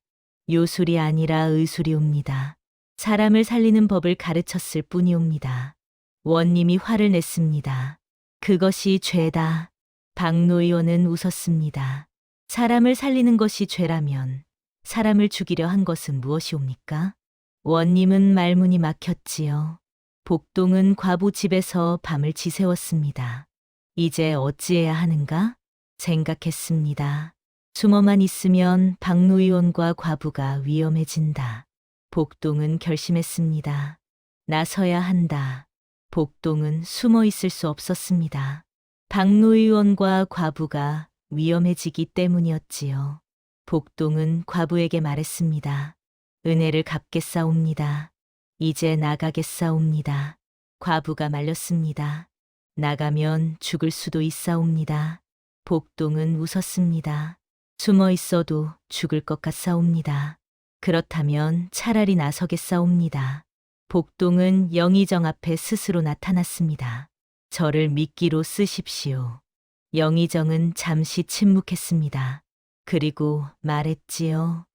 Speaker 2: 요술이 아니라 의술이옵니다. 사람을 살리는 법을 가르쳤을 뿐이옵니다. 원님이 화를 냈습니다. 그것이 죄다. 박노 의원은 웃었습니다. 사람을 살리는 것이 죄라면 사람을 죽이려 한 것은 무엇이옵니까? 원님은 말문이 막혔지요. 복동은 과부 집에서 밤을 지새웠습니다. 이제 어찌해야 하는가? 생각했습니다. 숨어만 있으면 박노 의원과 과부가 위험해진다. 복동은 결심했습니다. 나서야 한다. 복동은 숨어 있을 수 없었습니다. 박노 의원과 과부가 위험해지기 때문이었지요. 복동은 과부에게 말했습니다. 은혜를 갚겠사옵니다. 이제 나가겠사옵니다. 과부가 말렸습니다. 나가면 죽을 수도 있사옵니다. 복동은 웃었습니다. 숨어 있어도 죽을 것 같사옵니다. 그렇다면 차라리 나서겠사옵니다. 복동은 영의정 앞에 스스로 나타났습니다. 저를 미끼로 쓰십시오. 영의정은 잠시 침묵했습니다. 그리고 말했지요.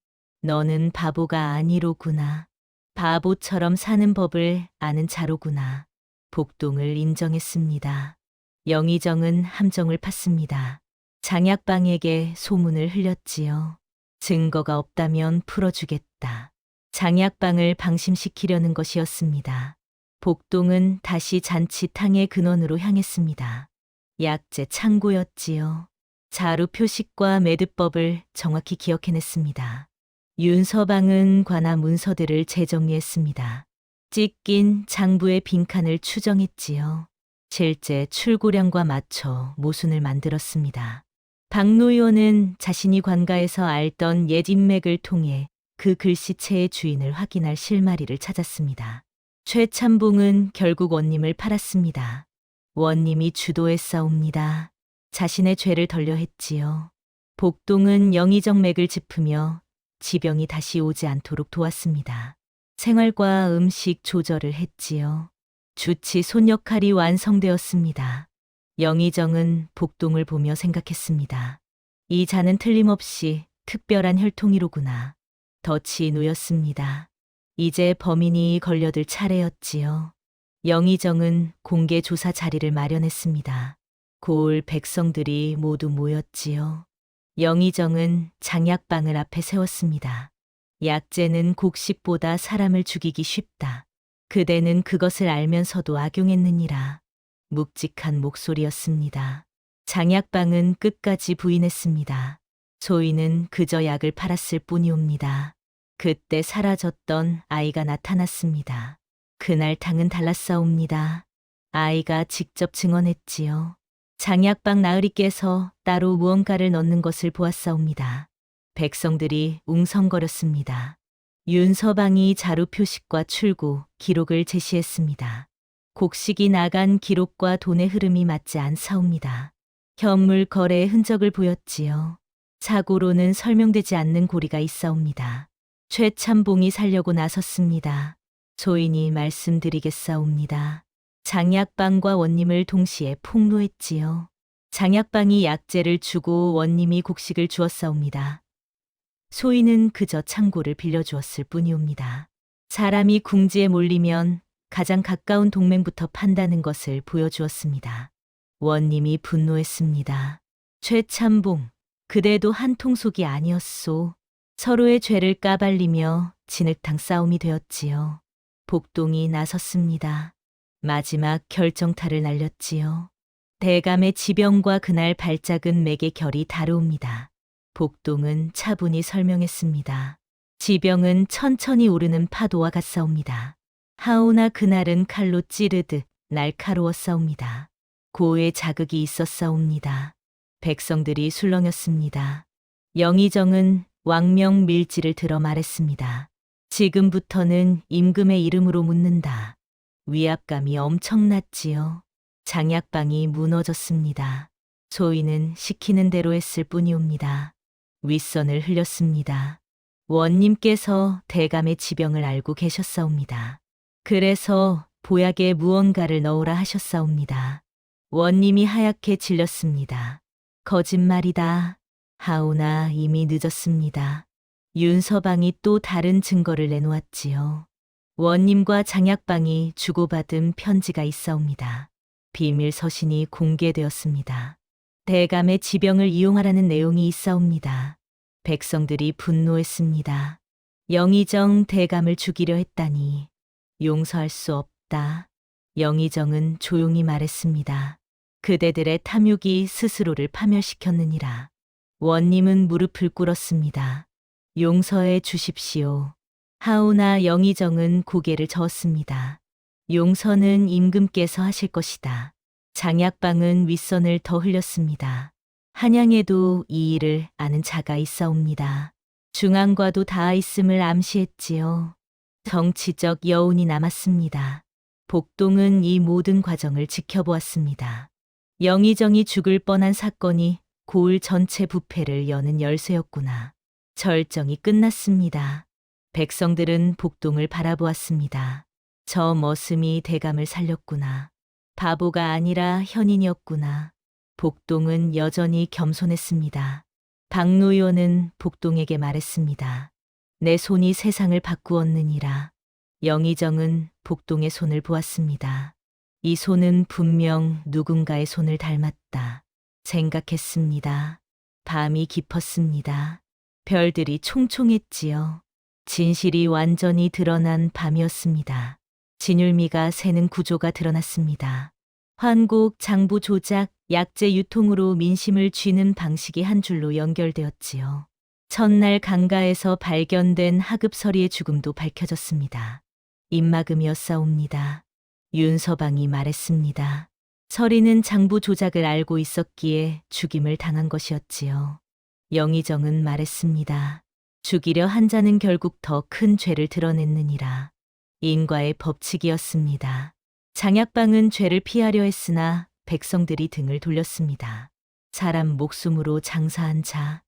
Speaker 2: 너는 바보가 아니로구나. 바보처럼 사는 법을 아는 자로구나. 복동을 인정했습니다. 영의정은 함정을 팠습니다. 장약방에게 소문을 흘렸지요. 증거가 없다면 풀어주겠다. 장약방을 방심시키려는 것이었습니다. 복동은 다시 잔치탕의 근원으로 향했습니다. 약재 창고였지요. 자루 표식과 매듭법을 정확히 기억해냈습니다. 윤서방은 관아 문서들을 재정리했습니다. 찢긴 장부의 빈칸을 추정했지요. 실제 출고량과 맞춰 모순을 만들었습니다. 박노 의원은 자신이 관가에서 알던 옛 인맥을 통해 그 글씨체의 주인을 확인할 실마리를 찾았습니다. 최참봉은 결국 원님을 팔았습니다. 원님이 주도했사옵니다. 자신의 죄를 덜려 했지요. 복동은 영의정 맥을 짚으며 지병이 다시 오지 않도록 도왔습니다. 생활과 음식 조절을 했지요. 주치 손 역할이 완성되었습니다. 영의정은 복동을 보며 생각했습니다. 이 자는 틀림없이 특별한 혈통이로구나. 덫이 놓였습니다. 이제 범인이 걸려들 차례였지요. 영의정은 공개 조사 자리를 마련했습니다. 고을 백성들이 모두 모였지요. 영의정은 장약방을 앞에 세웠습니다. 약재는 곡식보다 사람을 죽이기 쉽다. 그대는 그것을 알면서도 악용했느니라. 묵직한 목소리였습니다. 장약방은 끝까지 부인했습니다. 소인은 그저 약을 팔았을 뿐이옵니다. 그때 사라졌던 아이가 나타났습니다. 그날 탕은 달랐사옵니다. 아이가 직접 증언했지요. 장약방 나으리께서 따로 무언가를 넣는 것을 보았사옵니다. 백성들이 웅성거렸습니다. 윤서방이 자루 표식과 출구, 기록을 제시했습니다. 곡식이 나간 기록과 돈의 흐름이 맞지 않사옵니다. 현물 거래의 흔적을 보였지요. 사고로는 설명되지 않는 고리가 있사옵니다. 최참봉이 살려고 나섰습니다. 소인이 말씀드리겠사옵니다. 장약방과 원님을 동시에 폭로했지요. 장약방이 약재를 주고 원님이 곡식을 주었사옵니다. 소인은 그저 창고를 빌려주었을 뿐이옵니다. 사람이 궁지에 몰리면 가장 가까운 동맹부터 판다는 것을 보여주었습니다. 원님이 분노했습니다. 최참봉, 그대도 한 통속이 아니었소. 서로의 죄를 까발리며 진흙탕 싸움이 되었지요. 복동이 나섰습니다. 마지막 결정타를 날렸지요. 대감의 지병과 그날 발작은 맥의 결이 다르옵니다. 복동은 차분히 설명했습니다. 지병은 천천히 오르는 파도와 같사옵니다. 하오나 그날은 칼로 찌르듯 날카로웠사옵니다. 고의 자극이 있었사옵니다. 백성들이 술렁였습니다. 영의정은 왕명 밀지를 들어 말했습니다. 지금부터는 임금의 이름으로 묻는다. 위압감이 엄청났지요. 장약방이 무너졌습니다. 소인은 시키는 대로 했을 뿐이옵니다. 윗선을 흘렸습니다. 원님께서 대감의 지병을 알고 계셨사옵니다. 그래서 보약에 무언가를 넣으라 하셨사옵니다. 원님이 하얗게 질렸습니다. 거짓말이다. 하오나 이미 늦었습니다. 윤서방이 또 다른 증거를 내놓았지요. 원님과 장약방이 주고받은 편지가 있사옵니다. 비밀 서신이 공개되었습니다. 대감의 지병을 이용하라는 내용이 있사옵니다. 백성들이 분노했습니다. 영의정 대감을 죽이려 했다니 용서할 수 없다. 영의정은 조용히 말했습니다. 그대들의 탐욕이 스스로를 파멸시켰느니라. 원님은 무릎을 꿇었습니다. 용서해 주십시오. 하오나 영의정은 고개를 저었습니다. 용서는 임금께서 하실 것이다. 장약방은 윗선을 더 흘렸습니다. 한양에도 이 일을 아는 자가 있사옵니다. 중앙과도 닿아 있음을 암시했지요. 정치적 여운이 남았습니다. 복동은 이 모든 과정을 지켜보았습니다. 영의정이 죽을 뻔한 사건이 고을 전체 부패를 여는 열쇠였구나. 절정이 끝났습니다. 백성들은 복동을 바라보았습니다. 저 머슴이 대감을 살렸구나. 바보가 아니라 현인이었구나. 복동은 여전히 겸손했습니다. 박노요는 복동에게 말했습니다. 내 손이 세상을 바꾸었느니라. 영의정은 복동의 손을 보았습니다. 이 손은 분명 누군가의 손을 닮았다. 생각했습니다. 밤이 깊었습니다. 별들이 총총했지요. 진실이 완전히 드러난 밤이었습니다. 진율미가 새는 구조가 드러났습니다. 환곡, 장부 조작, 약재 유통으로 민심을 쥐는 방식이 한 줄로 연결되었지요. 첫날 강가에서 발견된 하급서리의 죽음도 밝혀졌습니다. 입막음이었사옵니다. 윤서방이 말했습니다. 서리는 장부 조작을 알고 있었기에 죽임을 당한 것이었지요. 영의정은 말했습니다. 죽이려 한 자는 결국 더 큰 죄를 드러냈느니라. 인과의 법칙이었습니다. 장약방은 죄를 피하려 했으나 백성들이 등을 돌렸습니다. 사람 목숨으로 장사한 자,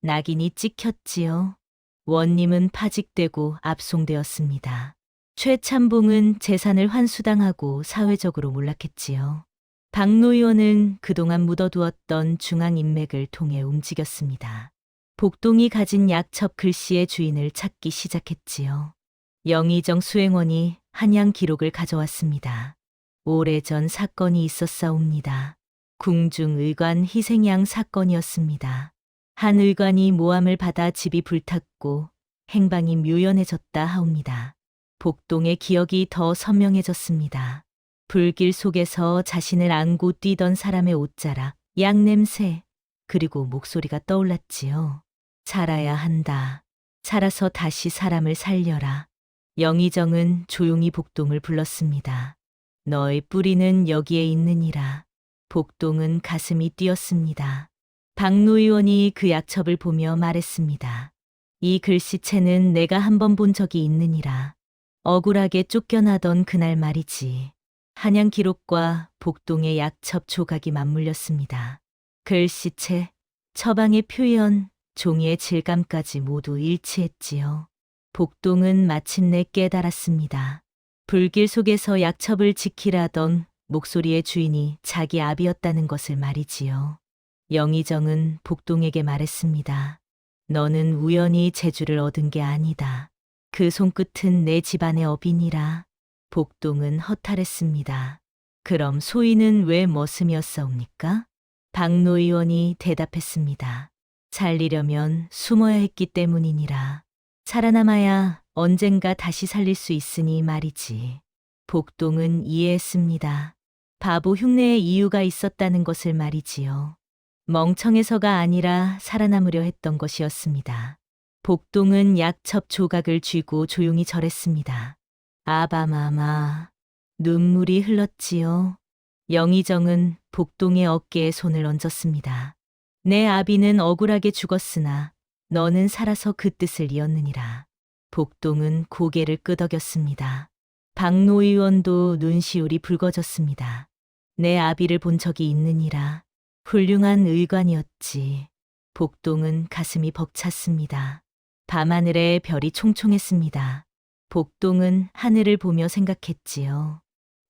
Speaker 2: 낙인이 찍혔지요. 원님은 파직되고 압송되었습니다. 최참봉은 재산을 환수당하고 사회적으로 몰락했지요. 박노요는 그동안 묻어두었던 중앙인맥을 통해 움직였습니다. 복동이 가진 약첩 글씨의 주인을 찾기 시작했지요. 영의정 수행원이 한양 기록을 가져왔습니다. 오래전 사건이 있었사옵니다. 궁중 의관 희생양 사건이었습니다. 한 의관이 모함을 받아 집이 불탔고 행방이 묘연해졌다 하옵니다. 복동의 기억이 더 선명해졌습니다. 불길 속에서 자신을 안고 뛰던 사람의 옷자락, 양냄새, 그리고 목소리가 떠올랐지요. 살아야 한다. 살아서 다시 사람을 살려라. 영의정은 조용히 복동을 불렀습니다. 너의 뿌리는 여기에 있느니라. 복동은 가슴이 뛰었습니다. 박노 의원이 그 약첩을 보며 말했습니다. 이 글씨체는 내가 한 번 본 적이 있느니라. 억울하게 쫓겨나던 그날 말이지. 한양 기록과 복동의 약첩 조각이 맞물렸습니다. 글씨체, 처방의 표현, 종이의 질감까지 모두 일치했지요. 복동은 마침내 깨달았습니다. 불길 속에서 약첩을 지키라던 목소리의 주인이 자기 아비였다는 것을 말이지요. 영의정은 복동에게 말했습니다. 너는 우연히 재주를 얻은 게 아니다. 그 손끝은 내 집안의 업이니라. 복동은 허탈했습니다. 그럼 소인은 왜 머슴이었사옵니까? 박노 의원이 대답했습니다. 살리려면 숨어야 했기 때문이니라. 살아남아야 언젠가 다시 살릴 수 있으니 말이지. 복동은 이해했습니다. 바보 흉내의 이유가 있었다는 것을 말이지요. 멍청해서가 아니라 살아남으려 했던 것이었습니다. 복동은 약첩 조각을 쥐고 조용히 절했습니다. 아바마마. 눈물이 흘렀지요. 영의정은 복동의 어깨에 손을 얹었습니다. 내 아비는 억울하게 죽었으나 너는 살아서 그 뜻을 이었느니라. 복동은 고개를 끄덕였습니다. 박노 의원도 눈시울이 붉어졌습니다. 내 아비를 본 적이 있느니라. 훌륭한 의관이었지. 복동은 가슴이 벅찼습니다. 밤하늘에 별이 총총했습니다. 복동은 하늘을 보며 생각했지요.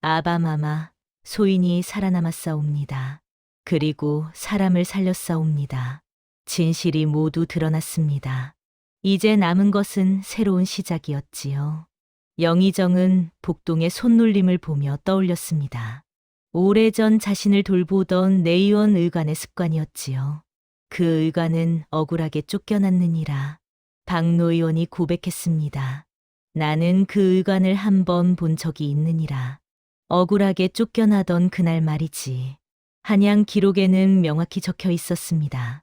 Speaker 2: 아바마마, 소인이 살아남았사옵니다. 그리고 사람을 살렸사옵니다. 진실이 모두 드러났습니다. 이제 남은 것은 새로운 시작이었지요. 영의정은 복동의 손놀림을 보며 떠올렸습니다. 오래전 자신을 돌보던 내의원 의관의 습관이었지요. 그 의관은 억울하게 쫓겨났느니라. 박노 의원이 고백했습니다. 나는 그 의관을 한 번 본 적이 있느니라. 억울하게 쫓겨나던 그날 말이지. 한양 기록에는 명확히 적혀 있었습니다.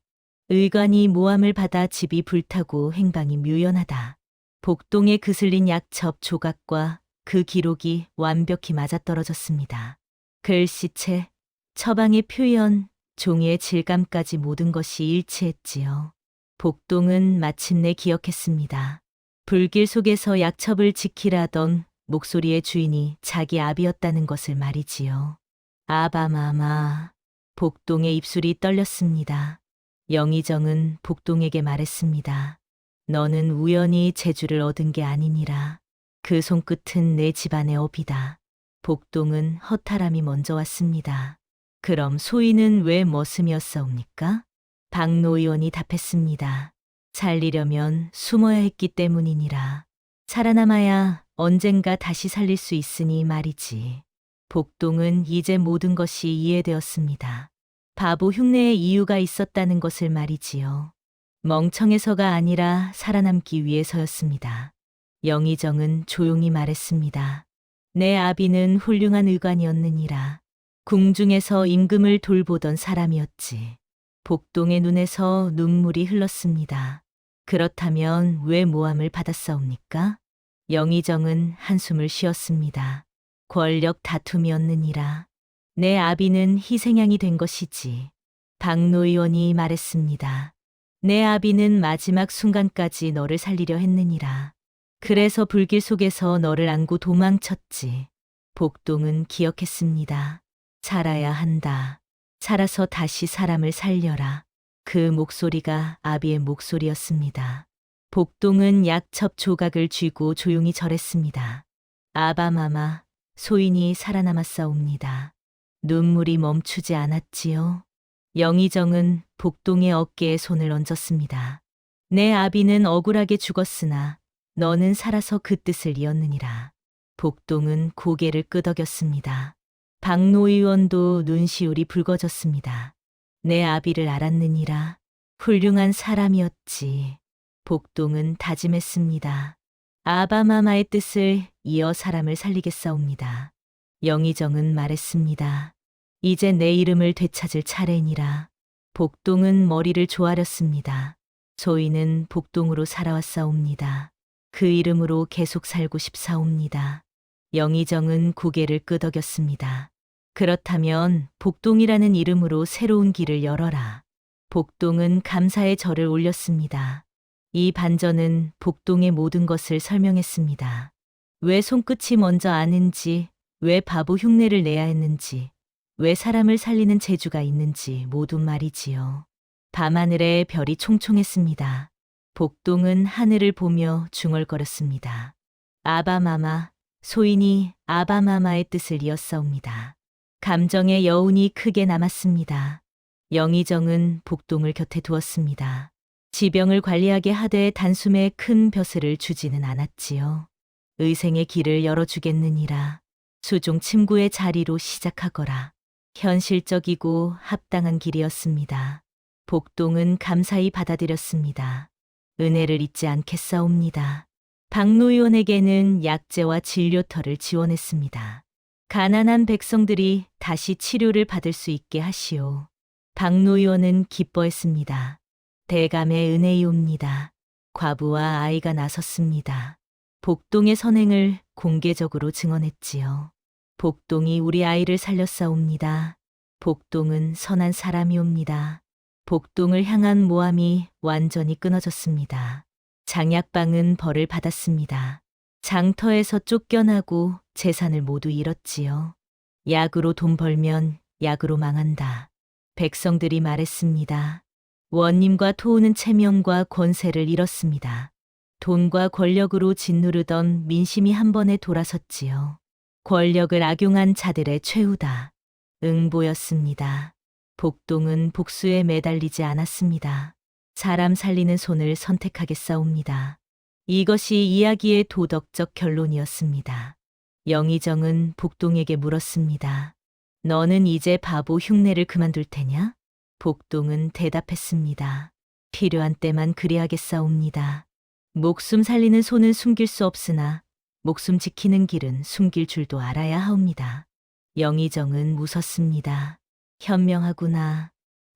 Speaker 2: 의관이 모함을 받아 집이 불타고 행방이 묘연하다. 복동에 그슬린 약첩 조각과 그 기록이 완벽히 맞아떨어졌습니다. 글씨체, 처방의 표현, 종이의 질감까지 모든 것이 일치했지요. 복동은 마침내 기억했습니다. 불길 속에서 약첩을 지키라던 목소리의 주인이 자기 아비였다는 것을 말이지요. 아바마마. 복동의 입술이 떨렸습니다. 영의정은 복동에게 말했습니다. 너는 우연히 재주를 얻은 게 아니니라. 그 손끝은 내 집안의 업이다. 복동은 허탈함이 먼저 왔습니다. 그럼 소인은 왜 머슴이었사옵니까? 박노 의원이 답했습니다. 살리려면 숨어야 했기 때문이니라. 살아남아야 언젠가 다시 살릴 수 있으니 말이지. 복동은 이제 모든 것이 이해되었습니다. 바보 흉내의 이유가 있었다는 것을 말이지요. 멍청해서가 아니라 살아남기 위해서였습니다. 영의정은 조용히 말했습니다. 내 아비는 훌륭한 의관이었느니라. 궁중에서 임금을 돌보던 사람이었지. 복동의 눈에서 눈물이 흘렀습니다. 그렇다면 왜 모함을 받았사옵니까? 영의정은 한숨을 쉬었습니다. 권력 다툼이었느니라. 내 아비는 희생양이 된 것이지. 박노 의원이 말했습니다. 내 아비는 마지막 순간까지 너를 살리려 했느니라. 그래서 불길 속에서 너를 안고 도망쳤지. 복동은 기억했습니다. 살아야 한다. 살아서 다시 사람을 살려라. 그 목소리가 아비의 목소리였습니다. 복동은 약첩 조각을 쥐고 조용히 절했습니다. 아바마마, 소인이 살아남았사옵니다. 눈물이 멈추지 않았지요. 영의정은 복동의 어깨에 손을 얹었습니다. 내 아비는 억울하게 죽었으나 너는 살아서 그 뜻을 이었느니라. 복동은 고개를 끄덕였습니다. 박노 의원도 눈시울이 붉어졌습니다. 내 아비를 알았느니라. 훌륭한 사람이었지. 복동은 다짐했습니다. 아바마마의 뜻을 이어 사람을 살리겠사옵니다. 영의정은 말했습니다. 이제 내 이름을 되찾을 차례니라. 복동은 머리를 조아렸습니다. 저희는 복동으로 살아왔사옵니다. 그 이름으로 계속 살고 싶사옵니다. 영의정은 고개를 끄덕였습니다. 그렇다면 복동이라는 이름으로 새로운 길을 열어라. 복동은 감사의 절을 올렸습니다. 이 반전은 복동의 모든 것을 설명했습니다. 왜 손끝이 먼저 아는지, 왜 바보 흉내를 내야 했는지, 왜 사람을 살리는 재주가 있는지 모두 말이지요. 밤하늘에 별이 총총했습니다. 복동은 하늘을 보며 중얼거렸습니다. 아바마마, 소인이 아바마마의 뜻을 이었사옵니다. 감정의 여운이 크게 남았습니다. 영의정은 복동을 곁에 두었습니다. 지병을 관리하게 하되 단숨에 큰 벼슬을 주지는 않았지요. 의생의 길을 열어주겠느니라. 수종 침구의 자리로 시작하거라. 현실적이고 합당한 길이었습니다. 복동은 감사히 받아들였습니다. 은혜를 잊지 않겠사옵니다. 박노 의원에게는 약재와 진료터를 지원했습니다. 가난한 백성들이 다시 치료를 받을 수 있게 하시오. 박노 의원은 기뻐했습니다. 대감의 은혜이옵니다. 과부와 아이가 나섰습니다. 복동의 선행을 공개적으로 증언했지요. 복동이 우리 아이를 살렸사옵니다. 복동은 선한 사람이옵니다. 복동을 향한 모함이 완전히 끊어졌습니다. 장약방은 벌을 받았습니다. 장터에서 쫓겨나고 재산을 모두 잃었지요. 약으로 돈 벌면 약으로 망한다. 백성들이 말했습니다. 원님과 토우는 체면과 권세를 잃었습니다. 돈과 권력으로 짓누르던 민심이 한 번에 돌아섰지요. 권력을 악용한 자들의 최후다. 응보였습니다. 복동은 복수에 매달리지 않았습니다. 사람 살리는 손을 선택하겠사옵니다. 이것이 이야기의 도덕적 결론이었습니다. 영의정은 복동에게 물었습니다. 너는 이제 바보 흉내를 그만둘 테냐? 복동은 대답했습니다. 필요한 때만 그리하겠사옵니다. 목숨 살리는 손은 숨길 수 없으나 목숨 지키는 길은 숨길 줄도 알아야 하옵니다. 영의정은 웃었습니다. 현명하구나.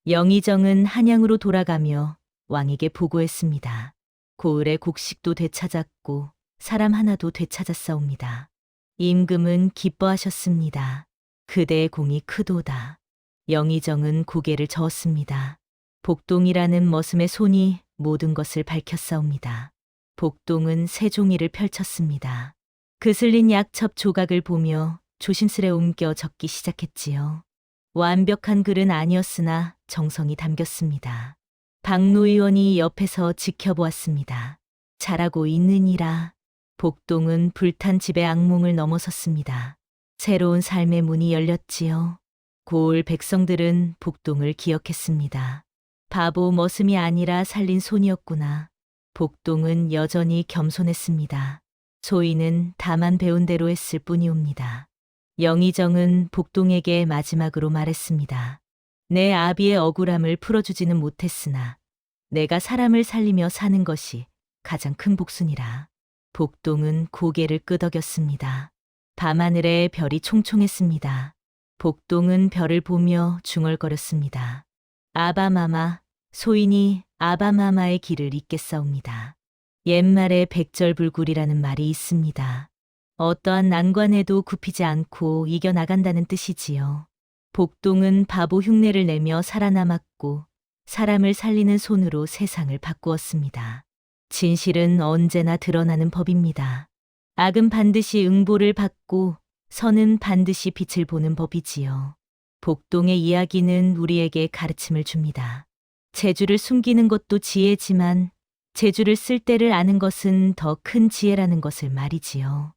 Speaker 2: 영의정은 한양으로 돌아가며 왕에게 보고했습니다. 고을의 곡식도 되찾았고 사람 하나도 되찾았사옵니다. 임금은 기뻐하셨습니다. 그대의 공이 크도다. 영의정은 고개를 저었습니다. 복동이라는 머슴의 손이 모든 것을 밝혔사옵니다. 복동은 새 종이를 펼쳤습니다. 그슬린 약첩 조각을 보며 조심스레 옮겨 적기 시작했지요. 완벽한 글은 아니었으나 정성이 담겼습니다. 박노 의원이 옆에서 지켜보았습니다. 잘하고 있느니라. 복동은 불탄 집의 악몽을 넘어섰습니다. 새로운 삶의 문이 열렸지요. 고을 백성들은 복동을 기억했습니다. 바보 머슴이 아니라 살린 손이었구나. 복동은 여전히 겸손했습니다. 소인은 다만 배운 대로 했을 뿐이옵니다. 영의정은 복동에게 마지막으로 말했습니다. 내 아비의 억울함을 풀어주지는 못했으나 내가 사람을 살리며 사는 것이 가장 큰 복순이라. 복동은 고개를 끄덕였습니다. 밤하늘에 별이 총총했습니다. 복동은 별을 보며 중얼거렸습니다. 아바마마, 소인이 아바마마의 길을 잇겠사옵니다. 옛말에 백절불굴이라는 말이 있습니다. 어떠한 난관에도 굽히지 않고 이겨나간다는 뜻이지요. 복동은 바보 흉내를 내며 살아남았고 사람을 살리는 손으로 세상을 바꾸었습니다. 진실은 언제나 드러나는 법입니다. 악은 반드시 응보를 받고 선은 반드시 빛을 보는 법이지요. 복동의 이야기는 우리에게 가르침을 줍니다. 재주를 숨기는 것도 지혜지만 재주를 쓸 때를 아는 것은 더 큰 지혜라는 것을 말이지요.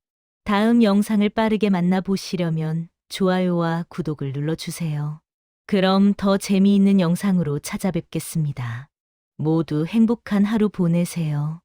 Speaker 2: 다음 영상을 빠르게 만나보시려면 좋아요와 구독을 눌러주세요. 그럼 더 재미있는 영상으로 찾아뵙겠습니다. 모두 행복한 하루 보내세요.